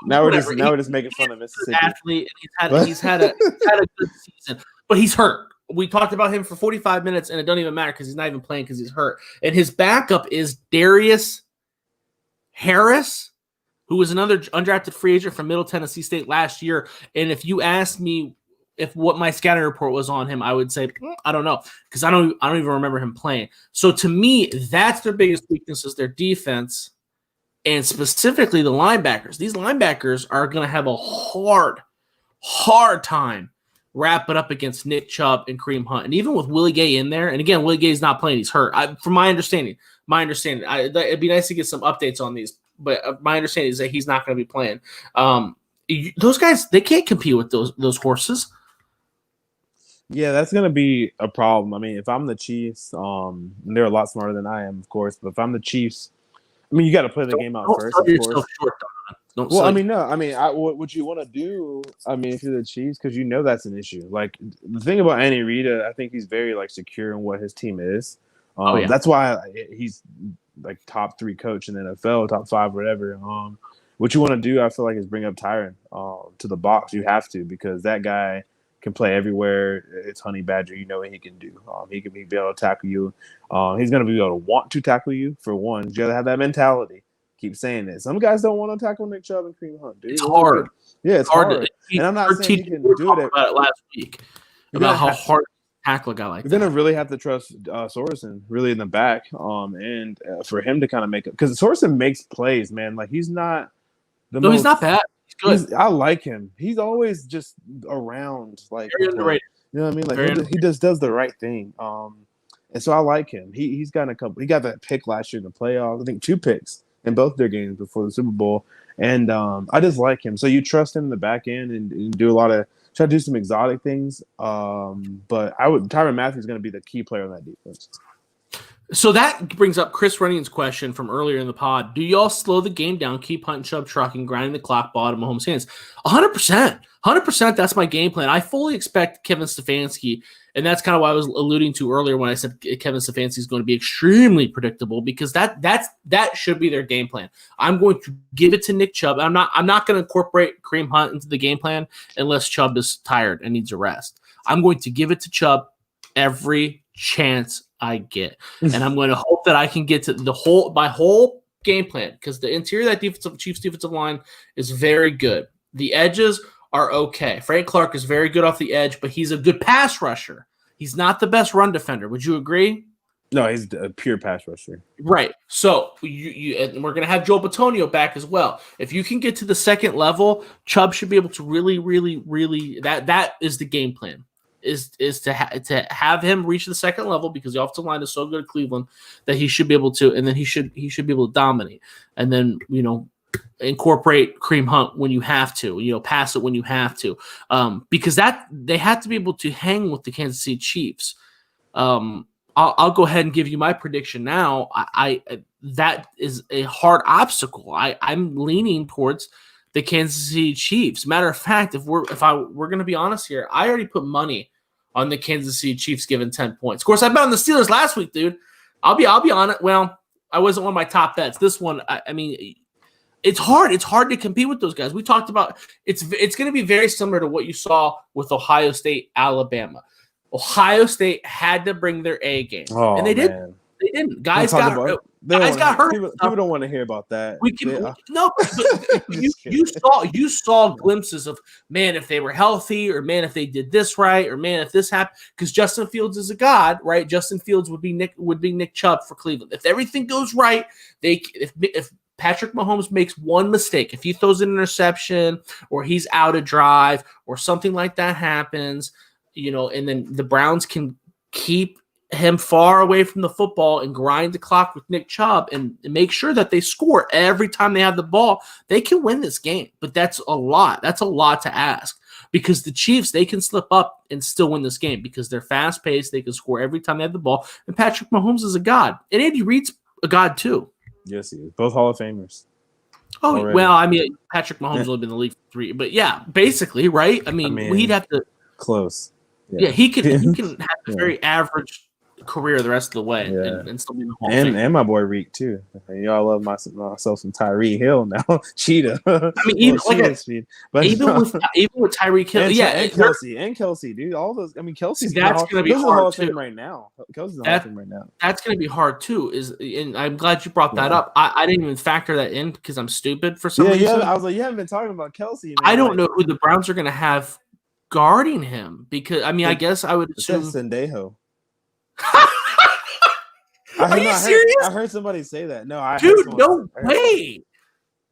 Now we're just making fun of Mississippi. Athlete, and he's had a good season, but he's hurt. We talked about him for 45 minutes, and it doesn't even matter because he's not even playing because he's hurt. And his backup is Darius Harris, who was another undrafted free agent from Middle Tennessee State last year. And if you asked me what my scouting report was on him, I would say I don't know because I don't even remember him playing. So to me, that's their biggest weakness is their defense, and specifically the linebackers. These linebackers are going to have a hard time wrapping up against Nick Chubb and Kareem Hunt, and even with Willie Gay in there. And again, Willie Gay's not playing; he's hurt. From my understanding, it'd be nice to get some updates on these. But my understanding is that he's not going to be playing. Those guys, they can't compete with those horses. Yeah, that's going to be a problem. I mean, if I'm the Chiefs, they're a lot smarter than I am, of course. But if I'm the Chiefs, I mean, you got to play the game out first, of course. What you want to do, I mean, if you're the Chiefs, because you know that's an issue. Like, the thing about Andy Reid, I think he's very, like, secure in what his team is. That's why he's, like, top 3 coach in the NFL, top 5, whatever. What you want to do, I feel like, is bring up Tyron to the box. You have to, because that guy – can play everywhere. It's Honey Badger. You know what he can do. He can be able to tackle you. He's going to be able to want to tackle you, for one. You got to have that mentality. Keep saying it. Some guys don't want to tackle Nick Chubb and Kareem Hunt, dude. It's hard. Yeah, it's hard. And I'm not saying you can do it. About it last week about how hard to tackle a guy like that. You're going to really have to trust Sorensen really in the back and for him to kind of make it. Because Sorensen makes plays, man. Like, he's not he's not bad. Good. I like him. He's always just around, like, very underrated. You know what I mean? Like he just does the right thing. And so I like him. He's gotten a couple. He got that pick last year in the playoffs. I think 2 picks in both their games before the Super Bowl. And I just like him. So you trust him in the back end and do try to do some exotic things. But Tyrann Mathieu is going to be the key player on that defense. So that brings up Chris Running's question from earlier in the pod. Do y'all slow the game down, keep Hunt and Chubb trucking, grinding the clock, bottom of Mahomes' hands? 100%. 100%, that's my game plan. I fully expect Kevin Stefanski, and that's kind of what I was alluding to earlier when I said Kevin Stefanski is going to be extremely predictable, because that should be their game plan. I'm going to give it to Nick Chubb. I'm not going to incorporate Kareem Hunt into the game plan unless Chubb is tired and needs a rest. I'm going to give it to Chubb every chance I get, and I'm going to hope that I can get to my whole game plan, because the interior of that Chiefs defensive line is very good. The edges are okay. Frank Clark is very good off the edge, but he's a good pass rusher. He's not the best run defender. Would you agree? No, he's a pure pass rusher. Right. So and we're going to have Joe Bitonio back as well. If you can get to the second level, Chubb should be able to really, really, really. That is the game plan. Is to have him reach the second level, because the offensive line is so good at Cleveland that he should be able to, and then he should be able to dominate, and then incorporate Kareem Hunt when you have to, pass it when you have to, because that they have to be able to hang with the Kansas City Chiefs. I'll go ahead and give you my prediction now. I that is a hard obstacle. I'm leaning towards the Kansas City Chiefs. Matter of fact, we're going to be honest here, I already put money on the Kansas City Chiefs given 10 points. Of course, I bet on the Steelers last week, dude. I'll be on it. Well, I wasn't one of my top bets. This one, I mean, it's hard. It's hard to compete with those guys. We talked about it's going to be very similar to what you saw with Ohio State, Alabama. Ohio State had to bring their A game, and they did. They didn't. Guys got hurt. People don't want to hear about that. But you saw glimpses of, man, if they were healthy, or man, if they did this right, or man, if this happened, because Justin Fields is a god, right? Justin Fields would be Nick Chubb for Cleveland. If everything goes right, if Patrick Mahomes makes one mistake, if he throws an interception, or he's out of drive, or something like that happens, and then the Browns can keep him far away from the football and grind the clock with Nick Chubb and make sure that they score every time they have the ball, they can win this game. But that's a lot. That's a lot to ask, because the Chiefs, they can slip up and still win this game because they're fast-paced. They can score every time they have the ball. And Patrick Mahomes is a god. And Andy Reid's a god too. Yes, he is. Both Hall of Famers. Oh, already. Well, I mean, Patrick Mahomes has only been in the league for 3. But yeah, basically, right? I mean we'd have to – close. Yeah, he can have a very average career the rest of the way, and still be in the Hall of Fame. And my boy Reek too. Y'all love myself some Tyreek Hill now. Cheetah. I mean, even with Tyreek Hill, and Kelsey, dude. All those. I mean, Kelsey's that's going to be hard too right now. Kelsey's in the Hall of Fame right now. That's going to be hard too. And I'm glad you brought that up. I didn't even factor that in because I'm stupid for some reason. Yeah, I was like, you haven't been talking about Kelsey. Man. I don't know who the Browns are going to have guarding him, because I mean, I guess I would assume Sendejo. Are you serious? I heard somebody say that. No, dude, no way.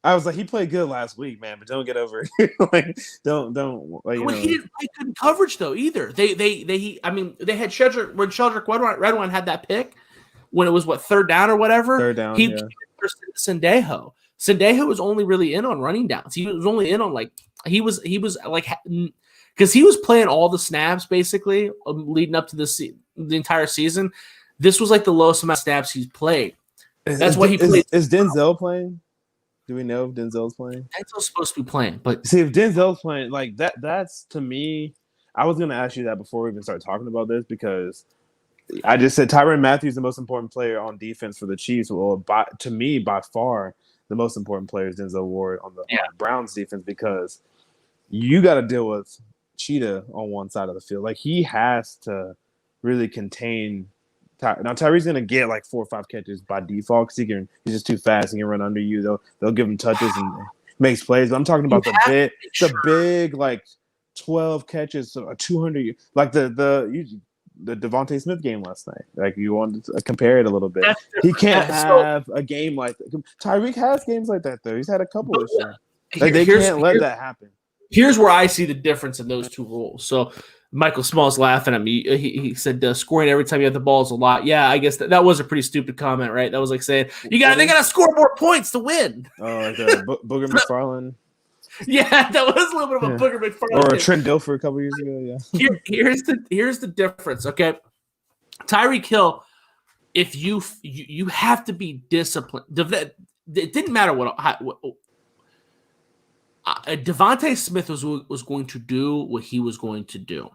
I was like, he played good last week, man, but don't get over it. Like, don't. Like, he didn't play good in coverage though either. They had Shedrick when Sheldrick Redwine had that pick when it was third down or whatever. Third down. He for Sendejo. Sendejo was only really in on running downs. He was only in on he was like. Because he was playing all the snaps basically leading up to the entire season. This was like the lowest amount of snaps he's played. That's why he played. Is Denzel playing? Do we know if Denzel's playing? Denzel's supposed to be playing, but see if Denzel's playing, like that's to me. I was going to ask you that before we even start talking about this, because I just said Tyrann Mathieu is the most important player on defense for the Chiefs. Well, to me, by far, the most important player is Denzel Ward on the Browns defense, because you got to deal with Cheetah on one side of the field. Like, he has to really contain now. Tyree's gonna get like 4 or 5 catches by default because he's just too fast. He can run under you. They'll give him touches and makes plays. But I'm talking about the big like 12 catches, 200, like the Devontae Smith game last night. Like, you wanted to compare it a little bit. He can't have a game like that. Tyreek has games like that though. He's had a couple this year. Like, they can't let that happen. Here's where I see the difference in those two rules. So Michael Small's laughing at me. He said scoring every time you have the ball is a lot. Yeah, I guess that was a pretty stupid comment, right? That was like saying they got to score more points to win. Oh, like Booger McFarland. Yeah, that was a little bit of a Booger McFarland. Or a Trent Dilfer a couple years ago. Yeah. Here's the difference. Okay, Tyreek Hill if you have to be disciplined. It didn't matter what Devontae Smith was going to do what he was going to do.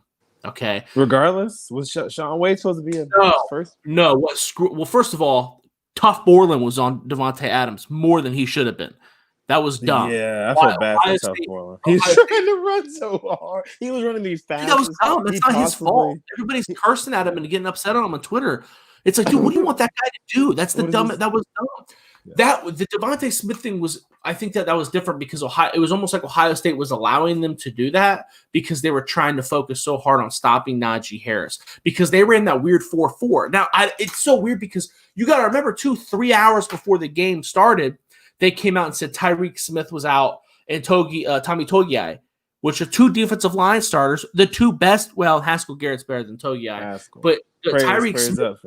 Okay. Regardless, was Sean Wade supposed to be first? No. Well, first of all, Tough Borland was on Devontae Adams more than he should have been. That was dumb. Yeah, I felt bad for Tough Borland. He's trying to run so hard. He was running these fast. That was dumb. That's not his fault. Everybody's cursing at him and getting upset on him on Twitter. It's like, dude, what do you want that guy to do? That's the dumb. That was dumb. Yeah. The Devontae Smith thing was, I think that was different because it was almost like Ohio State was allowing them to do that because they were trying to focus so hard on stopping Najee Harris because they ran that weird 4-4. Now, it's so weird because you got to remember, 3 hours before the game started, they came out and said Tyreek Smith was out and Tommy Togiai, which are two defensive line starters, the two best. Well, Haskell Garrett's better than Togiai, but Tyreek Smith.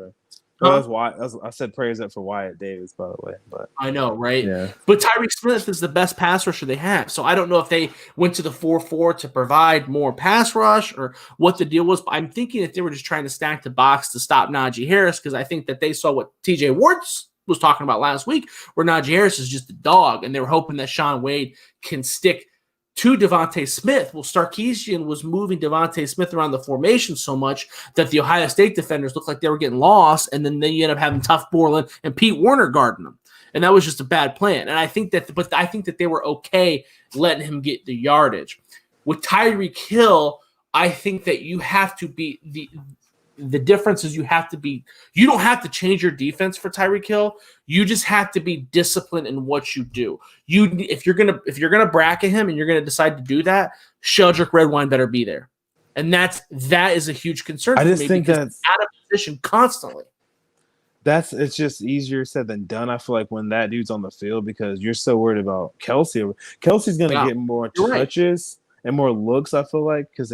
That's why I said prayers up for Wyatt Davis, by the way. But I know, right? Yeah. But Tyreek Smith is the best pass rusher they have. So I don't know if they went to the 4-4 to provide more pass rush or what the deal was. But I'm thinking that they were just trying to stack the box to stop Najee Harris because I think that they saw what TJ Warts was talking about last week, where Najee Harris is just a dog, and they were hoping that Sean Wade can stick to Devontae Smith. Well, Sarkisian was moving Devontae Smith around the formation so much that the Ohio State defenders looked like they were getting lost, and then you end up having Tough Borland and Pete Warner guarding them. And that was just a bad plan. And I think that they were okay letting him get the yardage. With Tyreek Hill, I think that you have to be the difference is you don't have to change your defense for Tyreek Hill. You just have to be disciplined in what you do. If you're gonna bracket him and you're gonna decide to do that, Sheldrick Redwine better be there. And that is a huge concern for me. I just think that's out of position constantly. It's just easier said than done. I feel like when that dude's on the field because you're so worried about Kelsey. Kelsey's gonna get more touches and more looks, I feel like, because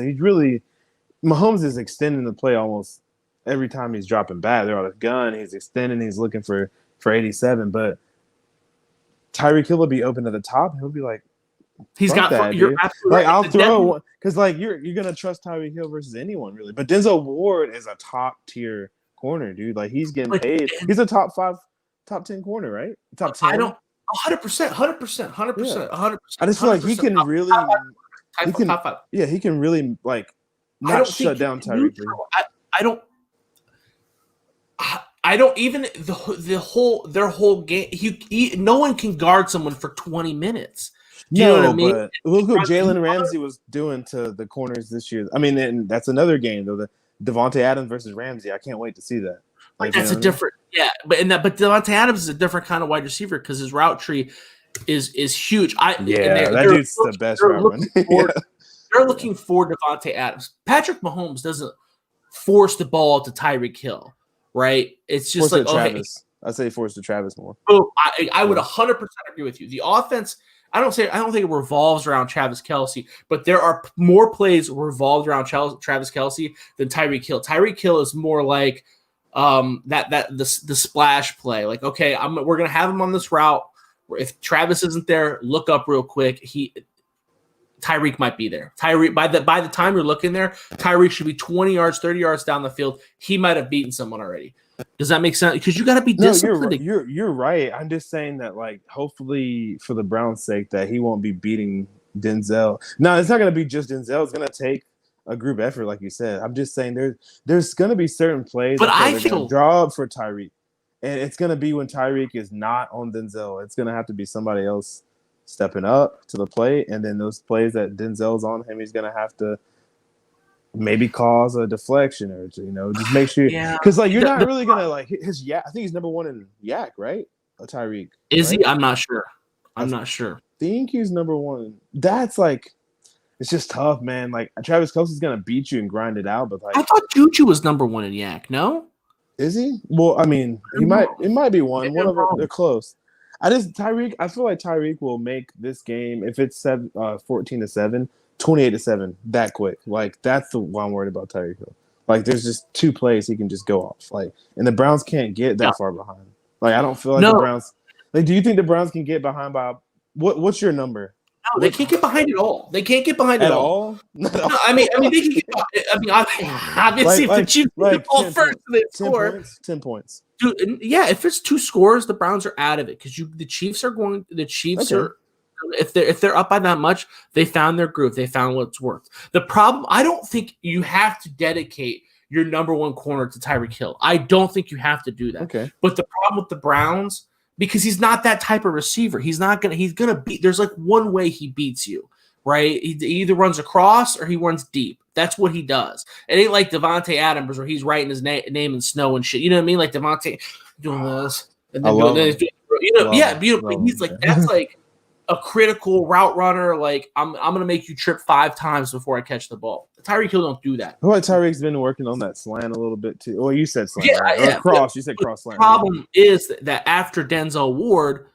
Mahomes is extending the play almost every time he's dropping back. They're on a gun. He's extending. He's looking for 87. But Tyreek Hill will be open at the top. He'll be like, he's got that. You're absolutely right. I'll throw one because you're gonna trust Tyreek Hill versus anyone really. But Denzel Ward is a top tier corner, dude. Like he's getting paid. He's a top 10 corner, right? Top 10. I don't 100%. I just feel like he can really. Top 5. Yeah, he can really not shut down Tyreek. I don't even their whole game. No one can guard someone for 20 minutes. Do you know what I mean? But look what Jalen Ramsey was doing to the corners this year. I mean, and that's another game though. The Devontae Adams versus Ramsey. I can't wait to see that. That's a different, but Devontae Adams is a different kind of wide receiver because his route tree is huge. That dude's the best route runner. They're looking for Devontae Adams. Patrick Mahomes doesn't force the ball to Tyreek Hill, right? It's just force Travis. I'd say force to Travis more. Oh, I would 100% agree with you. The offense, I don't think it revolves around Travis Kelce, but there are more plays revolved around Travis Kelce than Tyreek Hill. Tyreek Hill is more like the splash play. Like, okay, we're gonna have him on this route. If Travis isn't there, look up real quick. Tyreek might be there. Tyreek by the time you're looking there, Tyreek should be 20 yards, 30 yards down the field. He might have beaten someone already. Does that make sense? Because you got to be disciplined. No, you're right. I'm just saying that, hopefully for the Browns' sake, that he won't be beating Denzel. No, it's not going to be just Denzel. It's going to take a group effort, like you said. I'm just saying there's going to be certain plays but I feel draw up for Tyreek, and it's going to be when Tyreek is not on Denzel. It's going to have to be somebody else stepping up to the plate, and then those plays that Denzel's on him, he's going to have to maybe cause a deflection or just make sure because you're not really gonna his yak. I think he's number 1 in yak, right? Tyreek is he? I'm not sure. I think he's number 1. That's it's just tough, man. Travis Kelce's gonna beat you and grind it out, but I thought Juju was number 1 in yak. No, is he? Well, I mean, it might be one. One of them, they're close. I feel like Tyreek will make this game if it's 14-7. 28-7 that quick. That's the one I'm worried about Tyreek Hill. There's just 2 plays he can just go off. And the Browns can't get that far behind. I don't feel like the Browns. Do you think the Browns can get behind by what's your number? No, they can't get behind it all. They can't get behind at it all. No, I mean, they can get. Obviously, if the Chiefs get the ball first, they score 10 points. Dude, yeah, if it's 2 scores, the Browns are out of it because the Chiefs are going. The Chiefs are. If they're up by that much, they found their groove. They found what's worked. The problem, I don't think you have to dedicate your number one corner to Tyreek Hill. I don't think you have to do that. Okay. But the problem with the Browns, because he's not that type of receiver, he's gonna beat. There's like one way he beats you, right? He either runs across or he runs deep. That's what he does. It ain't like Devontae Adams where he's writing his name in snow and shit. You know what I mean? Like Devontae doing this and then doing this. Beautiful. He's like that's like a critical route runner. Like I'm gonna make you trip 5 times before I catch the ball. Tyreek Hill don't do that. Well, Tyreek's been working on that slant a little bit too. Well, you said slant, right? Or cross. You said cross slant. The problem is that after Denzel Ward,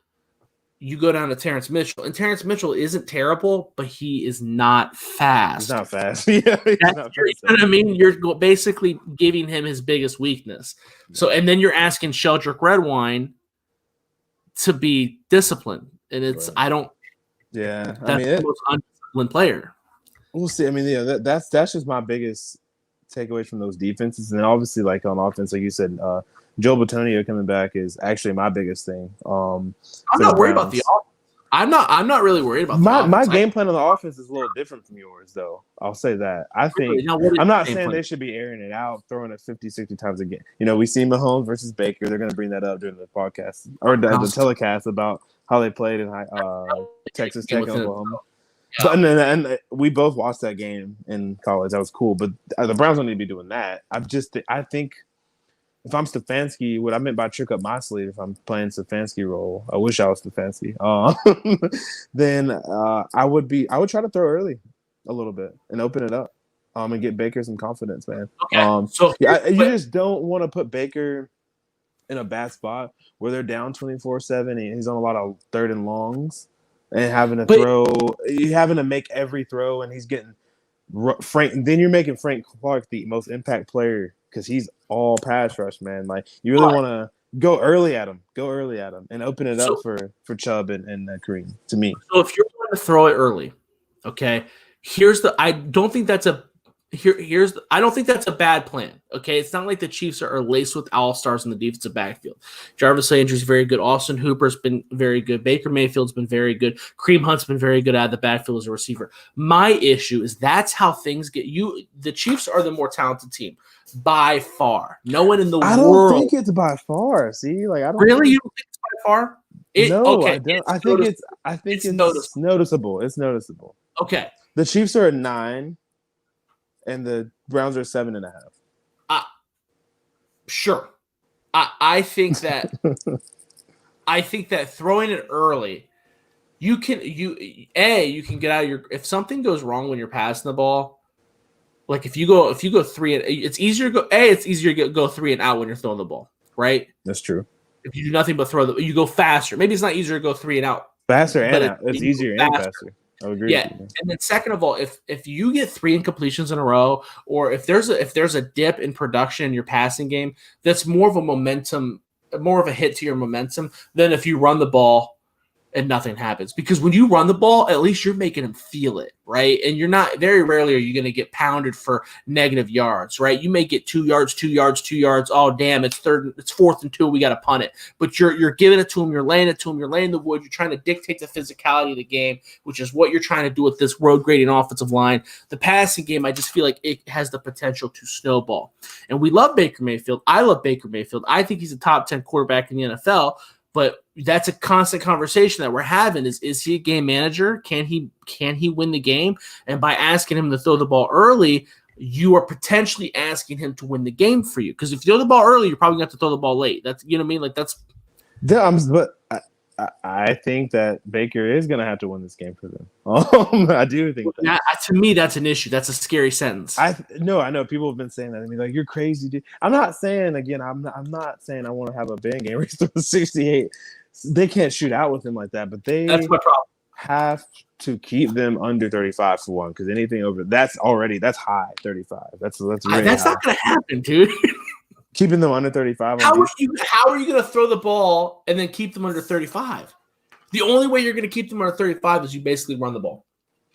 you go down to Terence Mitchell, and Terence Mitchell isn't terrible, but he is not fast. He's not fast. Yeah, you know what I mean? You're basically giving him his biggest weakness. So, and then you're asking Sheldrick Redwine to be disciplined. And it's right. I don't. Yeah, that's the most undisciplined player. We'll see. I mean, yeah, that's just my biggest takeaway from those defenses, and then obviously, like on offense, like you said, Joe Bitonio coming back is actually my biggest thing. I'm not worried about the offense. I'm not really worried about my game plan on the offense is a little different from yours, though. I'll say that. I think I'm not saying they should be airing it out, throwing it 50, 60 times a game. You know, we see Mahomes versus Baker. They're going to bring that up during the podcast or the telecast about how they played in Texas Tech, Oklahoma. Yeah. But and we both watched that game in college. That was cool. But the Browns don't need to be doing that. I think if I'm Stefanski, what I meant by trick up my sleeve, if I'm playing Stefanski role, I wish I was Stefanski. Then I would try to throw early a little bit and open it up, and get Baker some confidence, man. Okay. You just don't want to put Baker in a bad spot where they're down 24-7 and he's on a lot of 3rd and longs and having to make every throw, and he's getting Frank. Then you're making Frank Clark the most impact player because he's all pass rush, man. Like you really want to go early at him, and open it up for Chubb and Kareem. To me, so if you're going to throw it early, okay. I don't think that's a bad plan. Okay, it's not like the Chiefs are laced with all-stars in the defensive backfield. Jarvis Landry's very good. Austin Hooper's been very good. Baker Mayfield's been very good. Kareem Hunt's been very good out of the backfield as a receiver. My issue is that's how things get you. The Chiefs are the more talented team by far. No one in the world. I don't think it's by far. See, like I don't really. You don't think it's by far? I don't. I think it's noticeable. It's noticeable. Okay. The Chiefs are at 9. And the Browns are 7.5. Sure. I think that throwing it early, you can get out of your. If something goes wrong when you're passing the ball, like if you go 3 and it's easier to go 3 and out when you're throwing the ball, right? That's true. If you do nothing but you go faster. Maybe it's not easier to go 3 and out. Faster and out. It's easier and faster. I would agree. Yeah, and then second of all, if you get 3 incompletions in a row, or if there's a dip in production in your passing game, that's more of a hit to your momentum than if you run the ball and nothing happens. Because when you run the ball, at least you're making them feel it, right? And you're not, very rarely are you going to get pounded for negative yards, right? You may get 2 yards, 2 yards, 2 yards. Oh, damn, it's 4th and 2. We got to punt it. But you're giving it to them. You're laying it to them. You're laying the wood. You're trying to dictate the physicality of the game, which is what you're trying to do with this road grading offensive line. The passing game, I just feel like it has the potential to snowball. And we love Baker Mayfield. I love Baker Mayfield. I think he's a top 10 quarterback in the NFL. But that's a constant conversation that we're having is he a game manager? Can he win the game? And by asking him to throw the ball early, you are potentially asking him to win the game for you. Because if you throw the ball early, you're probably going to have to throw the ball late. That's, you know what I mean? Like that's. But I think that Baker is going to have to win this game for them. I do think that. To me, that's an issue. That's a scary sentence. I know people have been saying that to me, like you're crazy, dude. I'm not saying I'm not saying I want to have a band game where he's throwing 68. They can't shoot out with him like that, but that's my problem. Have to keep them under 35 for one, because anything over that's high 35. That's really that's not going to happen, dude. Keeping them under 35. How are you going to throw the ball and then keep them under 35? The only way you're going to keep them under 35 is you basically run the ball.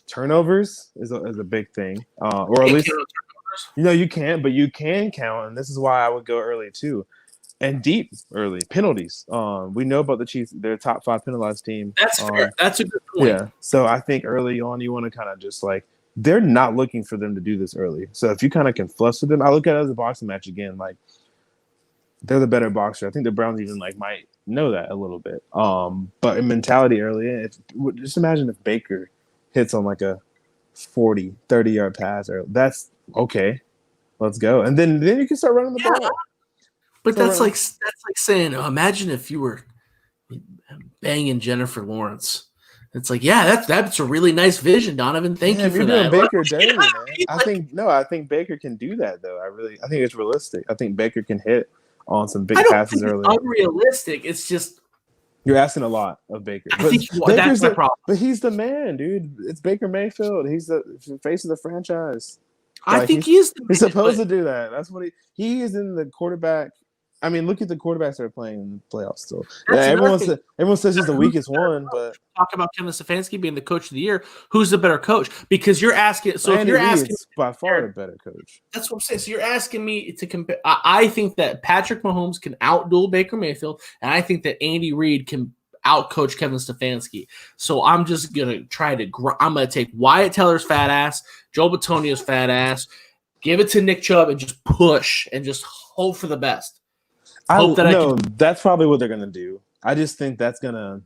Turnovers is a big thing, or at least you can't, but you can count, and this is why I would go early too, and deep early penalties. We know about the Chiefs; they're a top 5 penalized team. That's fair. That's a good point. Yeah, so I think early on you want to kind of just like they're not looking for them to do this early. So if you kind of can fluster them, I look at it as a boxing match again. Like they're the better boxer. I think the Browns even like might know that a little bit. But in mentality early, just imagine if Baker hits on like a 40, 30-yard pass, or that's okay. Let's go, and then you can start running the ball. But that's like saying, imagine if you were banging Jennifer Lawrence. It's like, yeah, that's a really nice vision, Donovan. Thank you for that. Baker daily, man. I think Baker can do that though. I think it's realistic. I think Baker can hit on some big passes early. It's unrealistic. It's just you're asking a lot of Baker. That's my problem. But he's the man, dude. It's Baker Mayfield. He's the face of the franchise. I think he's supposed to do that. That's what he is in the quarterback. I mean, look at the quarterbacks that are playing in the playoffs still. Yeah, everyone says he's the weakest one, but talk about Kevin Stefanski being the coach of the year. Who's the better coach? Because you're asking. So if you're asking, by far the better coach. That's what I'm saying. So you're asking me to compare. I think that Patrick Mahomes can outduel Baker Mayfield, and I think that Andy Reid can outcoach Kevin Stefanski. So I'm just gonna try to. I'm gonna take Wyatt Teller's fat ass, Joe Bitonio's fat ass, give it to Nick Chubb, and just push and just hope for the best. That's probably what they're gonna do. I just think that's gonna.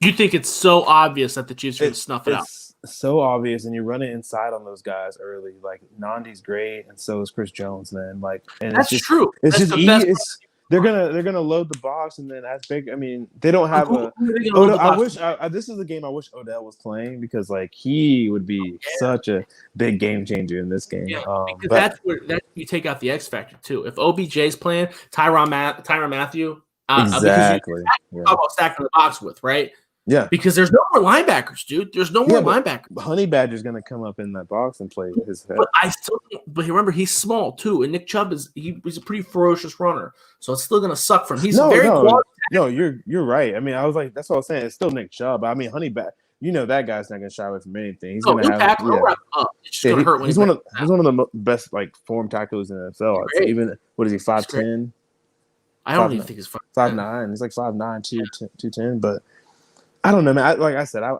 You think it's so obvious that the Chiefs are gonna snuff it out? It's so obvious, and you run it inside on those guys early. Like Nandi's great, and so is Chris Jones, man. Like, and that's true. It's that's just easy. They're gonna load the box, and then as big. I mean, they don't have this is a game I wish Odell was playing because like he would be such a big game changer in this game. Yeah, because that's where you take out the X factor too. If OBJ's playing, Tyrann Mathieu, exactly. How about stacking the box with right? Yeah, because there's no more linebackers, dude. There's no more linebackers. Honey Badger's gonna come up in that box and play his head. But remember, he's small too, and Nick Chubb he's a pretty ferocious runner, so it's still gonna suck from him. He's very quality. No, you're right. I mean, I was like, that's what I was saying. It's still Nick Chubb. I mean, Honey Badger. That guy's not gonna shy away from anything. He's gonna have. It's just gonna hurt when he's one of the best like form tacklers in the NFL. So even what is he 5'10"? I don't even think he's 5'9". He's like 5'9", 210, but. I don't know, man. Like I said, I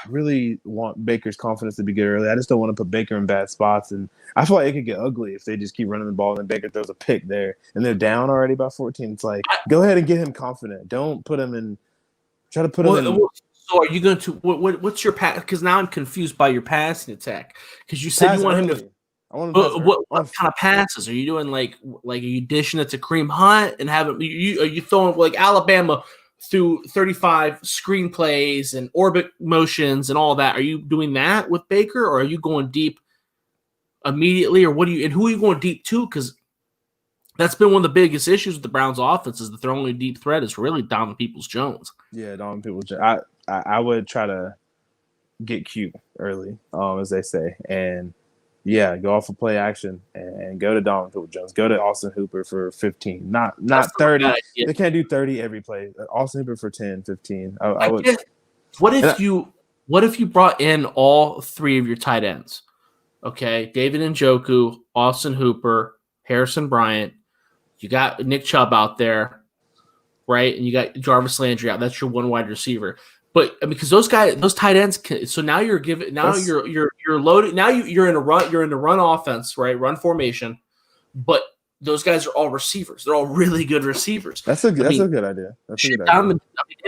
really want Baker's confidence to be good early. I just don't want to put Baker in bad spots, and I feel like it could get ugly if they just keep running the ball and then Baker throws a pick there, and they're down already by 14. It's like go ahead and get him confident. Don't put him in. Try to put him in. So are you going to what's your pass? Because now I'm confused by your passing attack. Because you said you want him to. What kind of passes are you doing? Like are you dishing it to Kareem Hunt and having are you throwing like Alabama? Through 35 screenplays and orbit motions and all that. Are you doing that with Baker, or are you going deep immediately, or and who are you going deep to? Because that's been one of the biggest issues with the Browns' offense is that their only deep threat is really Donovan Peoples-Jones. Yeah, Donovan Peoples-Jones. I would try to get cute early, as they say, and yeah, go off of play action and go to Donovan Peoples-Jones. Go to Austin Hooper for 15. Not 30. They can't do 30 every play. Austin Hooper for 10, 15. I would. What if you brought in all three of your tight ends? Okay, David Njoku, Austin Hooper, Harrison Bryant. You got Nick Chubb out there, right? And you got Jarvis Landry out. That's your one wide receiver. But because those tight ends so now you're loaded. Now you're in the run offense, right? Run formation. But those guys are all receivers. They're all really good receivers. That's a good idea. David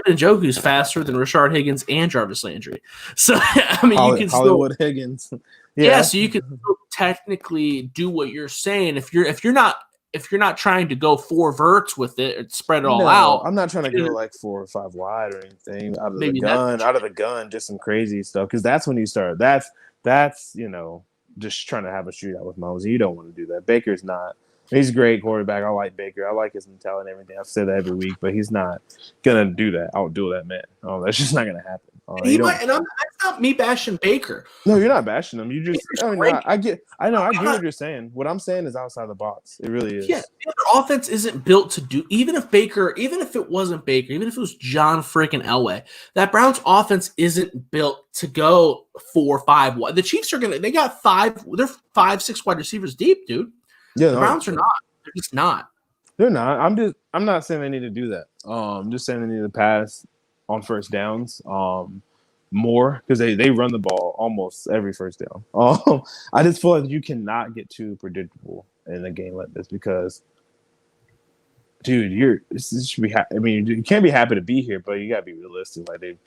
Njoku's faster than Rashard Higgins and Jarvis Landry. So you can Hollywood Higgins. Yeah, so you can still technically do what you're saying if you're not trying to go 4 verts with it and spread it all out. I'm not trying to go like 4 or 5 wide or anything out of the gun, just some crazy stuff. Because that's when you start. That's just trying to have a shootout with Mahomes. You don't want to do that. Baker's not. He's a great quarterback. I like Baker. I like his mentality and everything. I've said that every week, but he's not gonna do that. Outdo that man. That's just not gonna happen. That's not me bashing Baker. No, you're not bashing him. You just, I get what you're saying. What I'm saying is outside the box. It really is. Yeah, their offense isn't built to do. Even if it wasn't Baker, even if it was John freaking Elway, that Browns offense isn't built to go 4-5. The Chiefs they got 5. They're 5-6 wide receivers deep, dude. Yeah, the Browns are not. They're just not. They're not. I'm not saying they need to do that. I'm just saying they need to pass on first downs. More because they run the ball almost every first down. I just feel like you cannot get too predictable in a game like this because, dude, you can't be happy to be here, but you gotta be realistic. Like they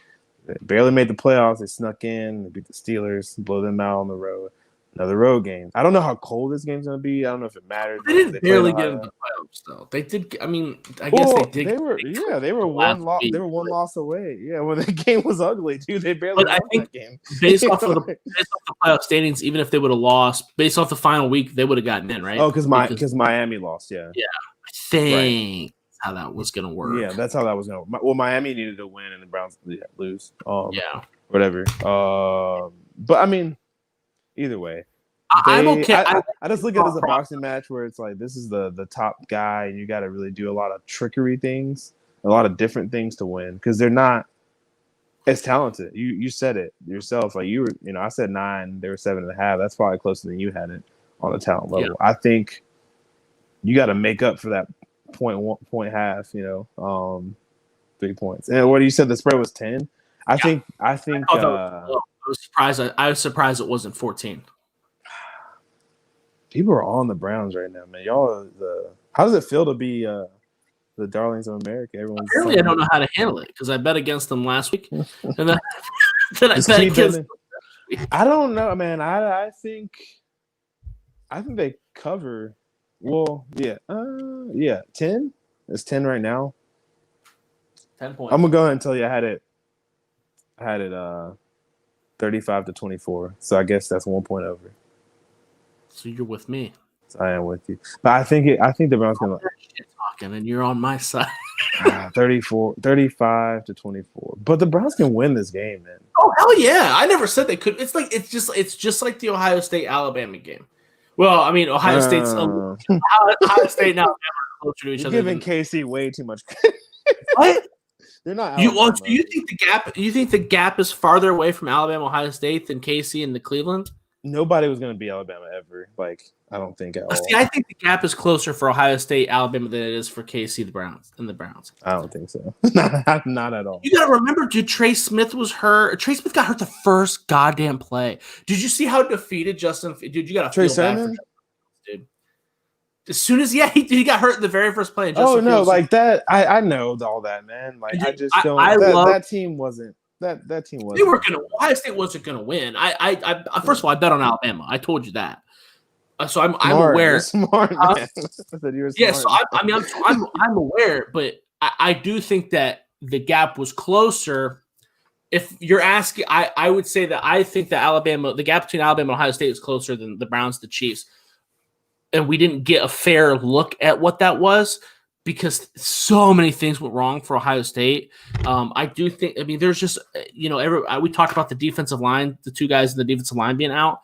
barely made the playoffs. They snuck in. They beat the Steelers, blow them out on the road. Another road game. I don't know how cold this game's gonna be. I don't know if it matters. They didn't barely get into the playoffs, though. They did. I mean, I guess they did. They were one loss. They were one loss away. Yeah, when the game was ugly, dude, they barely won that game. Based off the playoff standings, even if they would have lost, based off the final week, they would have gotten in, right? Oh, because Miami lost. Yeah. Yeah, I think that's how that was gonna work. Yeah, that's how that was gonna work. Well, Miami needed to win, and the Browns lose. Whatever. But I mean. Either way, I'm okay. I just look at it as a boxing match where it's like this is the top guy, and you got to really do a lot of trickery things, a lot of different things to win because they're not as talented. You said it yourself. Like I said 9, they were 7.5. That's probably closer than you had it on the talent level. Yeah. I think you got to make up for that point half. 3 points. And what you said the spread was 10. I think. I was surprised it wasn't 14. People are on the Browns right now, man. Y'all how does it feel to be the darlings of America? Apparently I don't know how to handle it because I bet against them last week. And then I bet against them. I don't know, man. I think they cover. Well, yeah. 10? It's 10 right now. 10 points. I'm gonna go ahead and tell you I had it 35-24. So I guess that's 1 point over. So you're with me. So I am with you. But I think the Browns gonna shit talking and you're on my side. 35-24. But the Browns can win this game, man. Oh hell yeah. I never said they could. It's just like the Ohio State Alabama game. Well, I mean Ohio State's Ohio State now closer to each other. You're giving KC way too much credit. What? They're not. Do you think the gap? You think the gap is farther away from Alabama, Ohio State than KC and the Cleveland? Nobody was going to be Alabama ever. Like I don't think at all. See, I think the gap is closer for Ohio State, Alabama than it is for KC, the Browns. I don't think so. not at all. You got to remember, dude. Trey Smith was hurt. Trey Smith got hurt the first goddamn play. Did you see how defeated Justin? Dude, you got to feel bad for Justin, dude. As soon as he got hurt in the very first play. Like that. I know all that, man. Like I just don't. That team wasn't. That team wasn't. They were gonna. Ohio State wasn't gonna win. I first of all, I bet on Alabama. I told you that. So I'm aware. You're smart, man. I said you were smart. Yeah. So I'm aware, but I do think that the gap was closer. If you're asking, I would say that I think that the gap between Alabama and Ohio State is closer than the Browns, the Chiefs. And we didn't get a fair look at what that was because so many things went wrong for Ohio State. I do think, there's just, we talked about the defensive line, the two guys in the defensive line being out.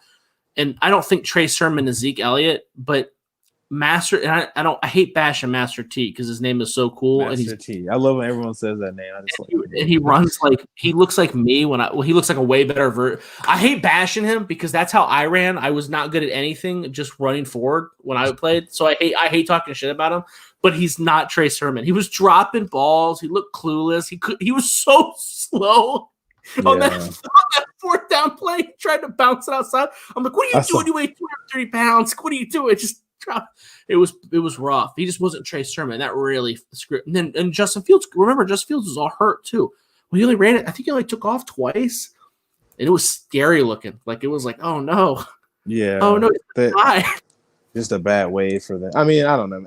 And I don't think Trey Sermon is Zeke Elliott, but Master, and I hate bashing Master T because his name is so cool. Master T. I love when everyone says that name. And he runs he looks like me he looks like a way better version. I hate bashing him because that's how I ran. I was not good at anything, just running forward when I played. So I hate talking shit about him. But he's not Trey Sermon. He was dropping balls. He looked clueless. He was so slow on that fourth down play. He tried to bounce it outside. I'm like, what are you doing? You weigh 230 pounds. What are you doing? Just it was rough. He just wasn't Trey Sermon. That really screwed. And Justin Fields. Remember, Justin Fields was all hurt too. Well, he only ran it. I think he only took off twice, and it was scary looking. Like it was like, oh no, yeah, oh no, just a bad way for them. I don't know.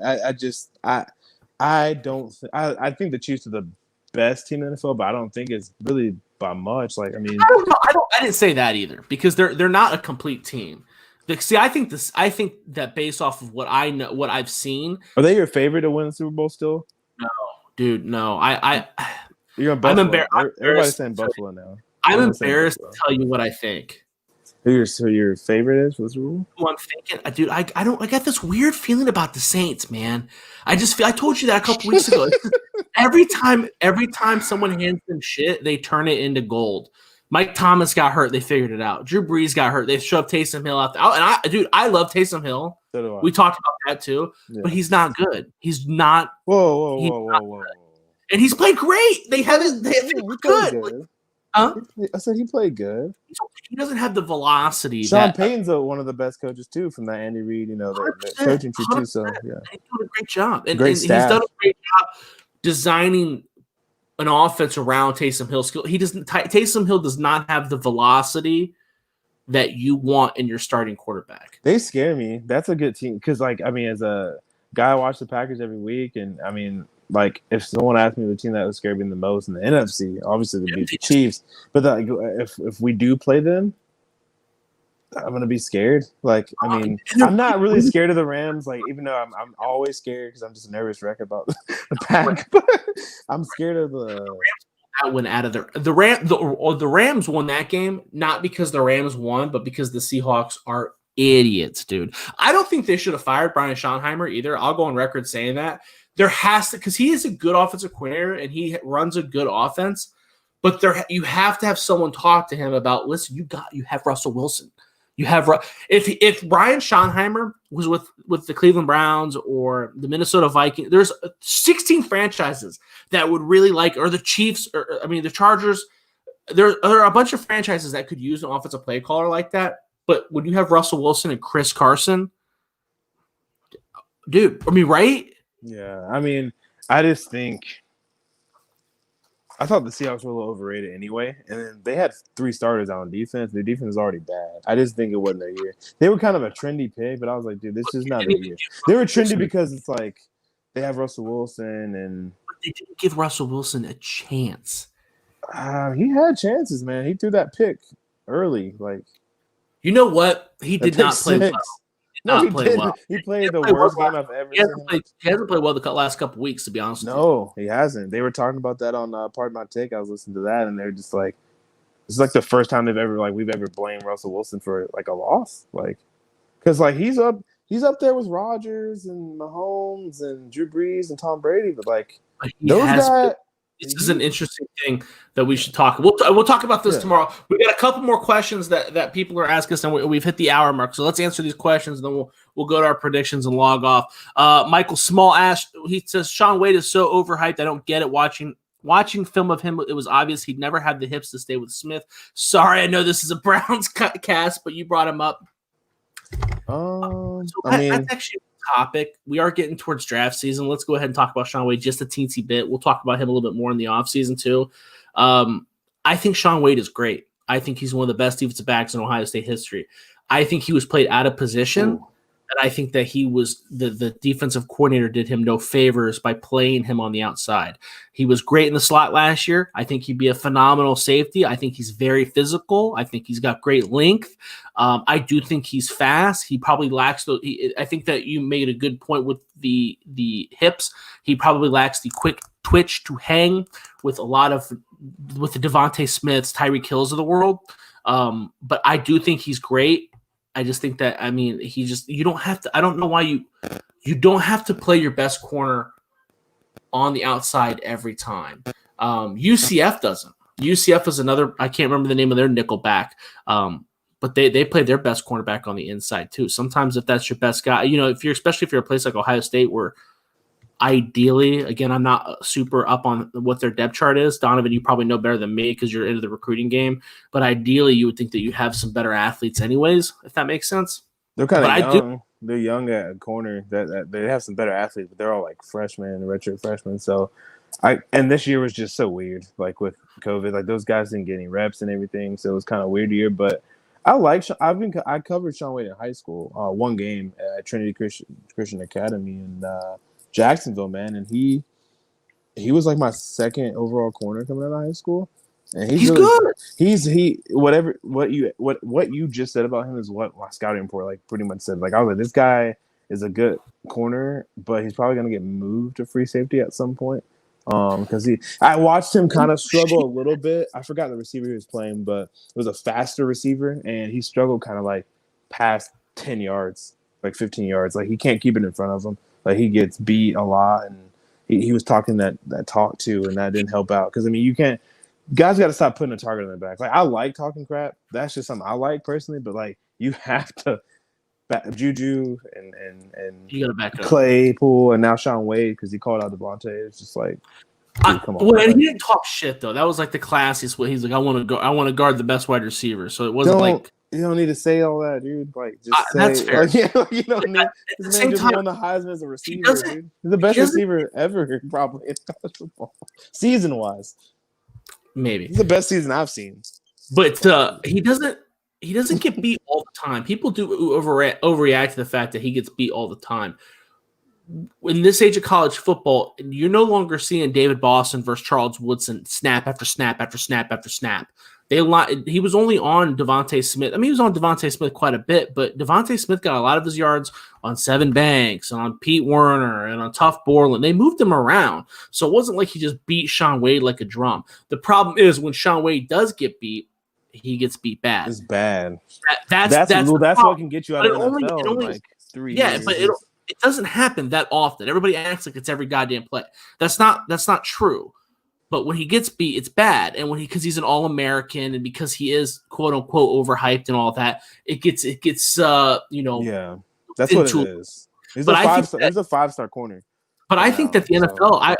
I think the Chiefs are the best team in the NFL, but I don't think it's really by much. Like I don't know. I didn't say that either because they're not a complete team. See, I think that based off of what I know, what I've seen. Are they your favorite to win the Super Bowl still? No, dude, no. You're in Buffalo. Everybody's saying Buffalo now. I'm embarrassed to tell you what I think. Who your favorite is? What's the rule? Who I'm thinking, dude. I got this weird feeling about the Saints, man. I told you that a couple weeks ago. Every time someone hands them shit, they turn it into gold. Mike Thomas got hurt. They figured it out. Drew Brees got hurt. They shoved Taysom Hill out there. And I love Taysom Hill. So do I. We talked about that too. Yeah. But he's not good. He's not. Whoa. And he's played great. They haven't good. Like, huh? I said he played good. He doesn't have the velocity. Sean Payton's one of the best coaches too, from that Andy Reid, the coaching tree too. So yeah, he's doing a great job. And he's done a great job designing an offense around Taysom Hill's skill. Taysom Hill does not have the velocity that you want in your starting quarterback. They scare me. That's a good team because, as a guy, I watch the Packers every week, and if someone asked me the team that would scare me the most in the NFC, obviously it'd be the Chiefs. But if we do play them, I'm gonna be scared. I'm not really scared of the Rams. Even though I'm always scared because I'm just a nervous wreck about the Pack. But I'm scared of the that went out of the Rams won that game not because the Rams won, but because the Seahawks are idiots, dude. I don't think they should have fired Brian Schottenheimer either. I'll go on record saying that. There has to, because he is a good offensive coordinator and he runs a good offense, but you have to have someone talk to him about, listen, you have Russell Wilson. You have if Brian Schottenheimer was with the Cleveland Browns or the Minnesota Vikings, there's 16 franchises that would really like, or the Chiefs, the Chargers. There are a bunch of franchises that could use an offensive play caller like that. But when you have Russell Wilson and Chris Carson, dude, right? Yeah, I just think I thought the Seahawks were a little overrated anyway, and then they had 3 starters on defense. Their defense is already bad. I just think it wasn't their year. They were kind of a trendy pick, but I was like, dude, this is not their year. They were trendy because it's they have Russell Wilson, and they didn't give Russell Wilson a chance. He had chances, man. He threw that pick early, You know what? He did not play well. He played well. He played the worst game I've ever seen. He hasn't played well the last couple weeks, to be honest with you. No, he hasn't. They were talking about that on Pardon My Take. I was listening to that, and they're just like, it's the first time we've ever blamed Russell Wilson for a loss. Because he's up there with Rodgers and Mahomes and Drew Brees and Tom Brady, but those guys. This is an interesting thing that we should talk. We'll talk about this tomorrow. We got a couple more questions that people are asking us, and we've hit the hour mark. So let's answer these questions, and then we'll go to our predictions and log off. Michael Small asked, he says, Sean Wade is so overhyped. I don't get it. Watching film of him, it was obvious he'd never had the hips to stay with Smith. Sorry, I know this is a Browns cast, but you brought him up. That's actually a topic. We are getting towards draft season. Let's go ahead and talk about Sean Wade just a teensy bit. We'll talk about him a little bit more in the offseason too. I think Sean Wade is great. I think he's one of the best defensive backs in Ohio State history. I think he was played out of position. Ooh. And I think that he was the defensive coordinator did him no favors by playing him on the outside. He was great in the slot last year. I think he'd be a phenomenal safety. I think he's very physical. I think he's got great length. I do think he's fast. He probably lacks I think that you made a good point with the hips. He probably lacks the quick twitch to hang with the Devontae Smiths, Tyreek Hills of the world. But I do think he's great. I just think that, you don't have to, I don't know why you don't have to play your best corner on the outside every time. UCF doesn't. UCF is another, I can't remember the name of their nickel back, but they play their best cornerback on the inside too. Sometimes if that's your best guy, especially if you're a place like Ohio State where ideally, again, I'm not super up on what their depth chart is. Donovan, you probably know better than me because you're into the recruiting game. But ideally, you would think that you have some better athletes anyways, if that makes sense. They're kind of young. They're young at corner. That they have some better athletes, but they're all freshmen, redshirt freshmen. So, and this year was just so weird, with COVID. Those guys didn't get any reps and everything, so it was kind of weird year. But I covered Sean Wade in high school. One game at Trinity Christian Academy in Jacksonville, man, and he was my second overall corner coming out of high school, and he's really good. What you just said about him is what my scouting report pretty much said. I was like, this guy is a good corner, but he's probably gonna get moved to free safety at some point. Because I watched him kind of struggle a little bit. I forgot the receiver he was playing, but it was a faster receiver, and he struggled kind of like past 10 yards, like 15 yards. Like he can't keep it in front of him. Like he gets beat a lot, and he was talking that talk too, and that didn't help out. Because I mean, you can't. Guys got to stop putting a target on their back. Like I like talking crap. That's just something I like personally. But like you have to. Juju and you gotta back up. Claypool and now Sean Wade because he called out Devontae. It's just like, dude, come on. Well, and he didn't talk shit though. That was like the classiest way. He's like, I want to guard the best wide receiver. So it wasn't like you don't need to say all that, dude. Like just say that's fair. Like, you don't need. This man just won the Heisman as a receiver, dude. He's the best receiver ever, probably in college football, season wise. Maybe it's the best season I've seen. But he doesn't. He doesn't get beat all the time. People do overreact to the fact that he gets beat all the time. In this age of college football, you're no longer seeing David Boston versus Charles Woodson snap after snap after snap after snap. He was only on Devontae Smith. I mean, he was on Devontae Smith quite a bit, but Devontae Smith got a lot of his yards on Sevyn Banks and on Pete Werner and on Tuf Borland. They moved him around. So it wasn't like he just beat Sean Wade like a drum. The problem is when Sean Wade does get beat, he gets beat bad. It's bad. That's what can get you out of the NFL in like 3 years. But it doesn't happen that often. Everybody acts like it's every goddamn play. That's not true. But when he gets beat, it's bad. And because he's an All-American and because he is quote unquote overhyped and all that, it gets Yeah, that's what it is. He's a 5-star corner. But I think that the NFL,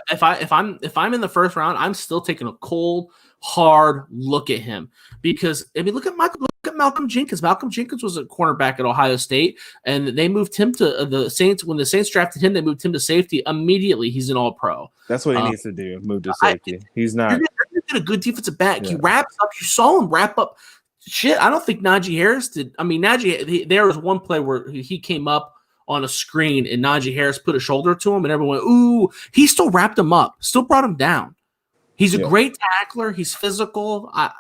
if I'm in the first round, I'm still taking a cold, hard look at him because I mean, look at Malcolm Jenkins. Malcolm Jenkins was a cornerback at Ohio State, and they moved him to the Saints. When the Saints drafted him, they moved him to safety immediately. He's an All-Pro. That's what he needs to do. Move to safety. He's not. He did a good defensive back. Yeah. He wraps up. You saw him wrap up. Shit, I don't think Najee Harris did. I mean, there was one play where he came up on a screen and Najee Harris put a shoulder to him and everyone went, ooh, he still wrapped him up, still brought him down. He's a great tackler. He's physical. I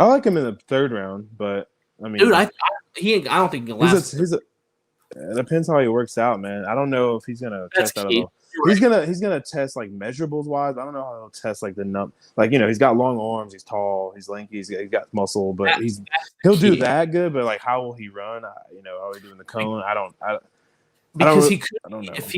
like him in the third round, but I mean, dude, I don't think he can last. It depends how he works out, man. I don't know if he's gonna test that. He's gonna test like measurables wise. I don't know how he'll test like the he's got long arms, he's tall, he's lanky, he's got muscle, but he'll do that good. But like, how will he run? How are we doing the cone? I don't know. If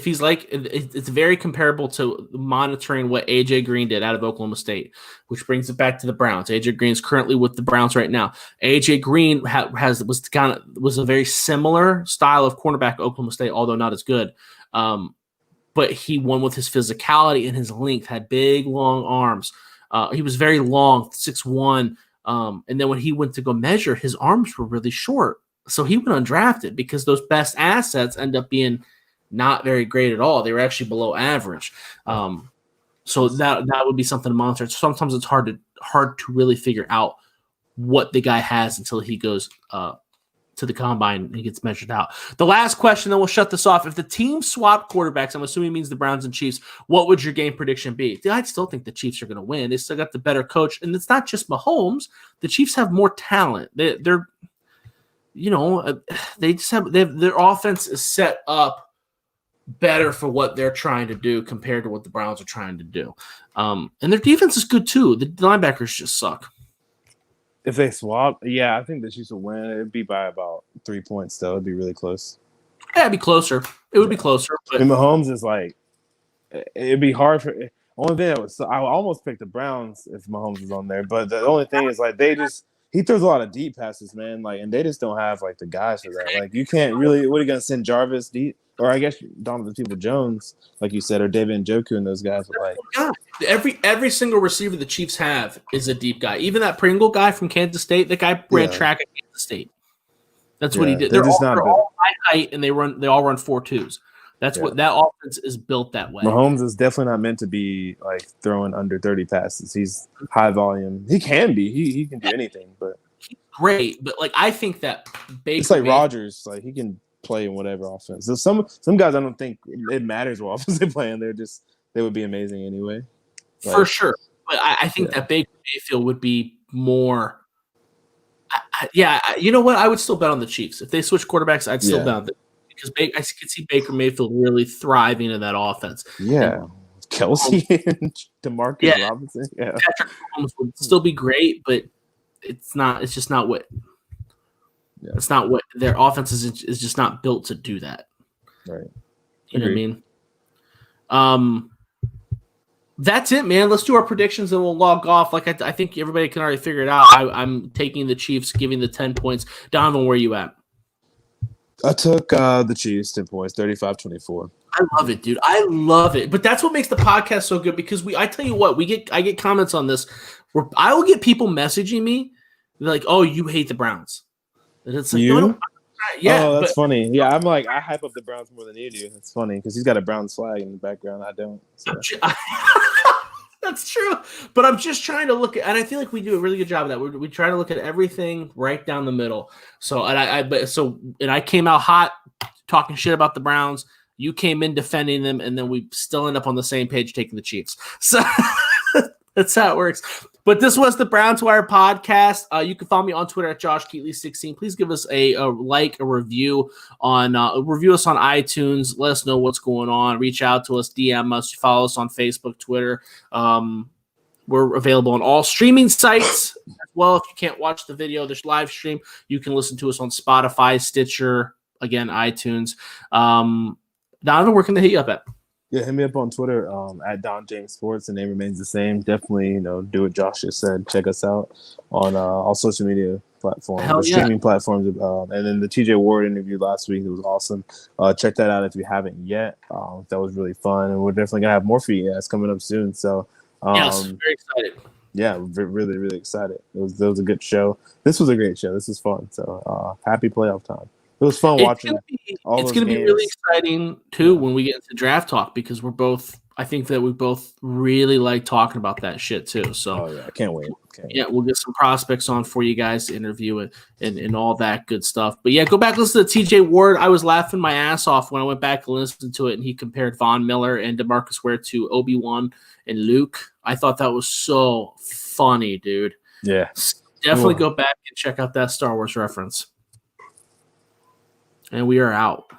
he's like, it's very comparable to monitoring what AJ Green did out of Oklahoma State, which brings it back to the Browns. AJ Green is currently with the Browns right now. AJ Green was a very similar style of cornerback at Oklahoma State, although not as good. But he won with his physicality and his length. Had big, long arms. He was very long, 6'1". And then when he went to go measure, his arms were really short. So he went undrafted because those best assets end up being not very great at all. They were actually below average. So that would be something to monitor. Sometimes it's hard to really figure out what the guy has until he goes to the combine and he gets measured out. The last question, then we'll shut this off. If the team swapped quarterbacks, I'm assuming it means the Browns and Chiefs, what would your game prediction be? I still think the Chiefs are going to win. They still got the better coach. And it's not just Mahomes. The Chiefs have more talent. They're they just have their offense is set up better for what they're trying to do compared to what the Browns are trying to do. And their defense is good too. The linebackers just suck. If they swap, I think the Chiefs will win. It'd be by about 3 points though. It'd be really close. Yeah, it'd be closer. It would be closer. But and Mahomes is like, it'd be hard for. Only thing I almost picked the Browns if Mahomes was on there, but the only thing is like he throws a lot of deep passes, man. Like, and they just don't have like the guys for that. Like, you can't really. What are you gonna send Jarvis deep, or I guess Donovan Jones, like you said, or David Njoku and those guys? But like, every single receiver the Chiefs have is a deep guy. Even that Pringle guy from Kansas State, that guy ran track at Kansas State. That's what he did. They're all high height, and they all run 4.2s. That's what that offense is built that way. Mahomes is definitely not meant to be like throwing under 30 passes. He's high volume. He can be. He can do anything, but he's great. But like, I think that it's like Rodgers. Like, he can play in whatever offense. So some guys, I don't think it matters what offense they play in. They would be amazing anyway. Like, for sure. But I think that Baker Mayfield would be more. You know what? I would still bet on the Chiefs if they switch quarterbacks. I'd still bet on them. Because I could see Baker Mayfield really thriving in that offense. Yeah. Kelsey and DeMarcus Robinson. Yeah, Patrick Mahomes would still be great, but it's not. It's just not what. Yeah. It's not what their offense is just not built to do that. Right. You know what I mean? That's it, man. Let's do our predictions and we'll log off. Like I think everybody can already figure it out. I'm taking the Chiefs, giving the 10 points. Donovan, where are you at? I took the Chiefs 10 points, 35-24. I love it, dude. I love it. But that's what makes the podcast so good because I tell you what, I get comments on this where I will get people messaging me like, "Oh, you hate the Browns." And it's like, you? Yeah. Oh, that's funny. Yeah, I'm like, I hype up the Browns more than you do. It's funny because he's got a Browns flag in the background. I don't. So. That's true. But I'm just trying to look at, and I feel like we do a really good job of that. We try to look at everything right down the middle. So, and I came out hot talking shit about the Browns. You came in defending them, and then we still end up on the same page taking the Chiefs. So that's how it works. But this was the Browns Wire podcast. You can follow me on Twitter at Josh Keatley16. Please give us a review on review us on iTunes. Let us know what's going on. Reach out to us, DM us, follow us on Facebook, Twitter. We're available on all streaming sites as well. If you can't watch the video, there's live stream. You can listen to us on Spotify, Stitcher, again, iTunes. Donovan, where can they hit you up at? Yeah, hit me up on Twitter at Don James Sports. The name remains the same. Definitely, do what Josh just said. Check us out on all social media platforms, streaming platforms. And then the TJ Ward interview last week, it was awesome. Check that out if you haven't yet. That was really fun, and we're definitely gonna have more for you guys coming up soon. So, yes, very excited. Yeah, really, really excited. It was a good show. This was a great show. This was fun. So, happy playoff time. It was fun watching. It's going to be really exciting too when we get into draft talk because I think that we both really like talking about that shit too. So I can't wait. We'll get some prospects on for you guys to interview and all that good stuff. But yeah, go back and listen to TJ Ward. I was laughing my ass off when I went back and listened to it, and he compared Von Miller and DeMarcus Ware to Obi-Wan and Luke. I thought that was so funny, dude. Yeah, definitely go back and check out that Star Wars reference. And we are out.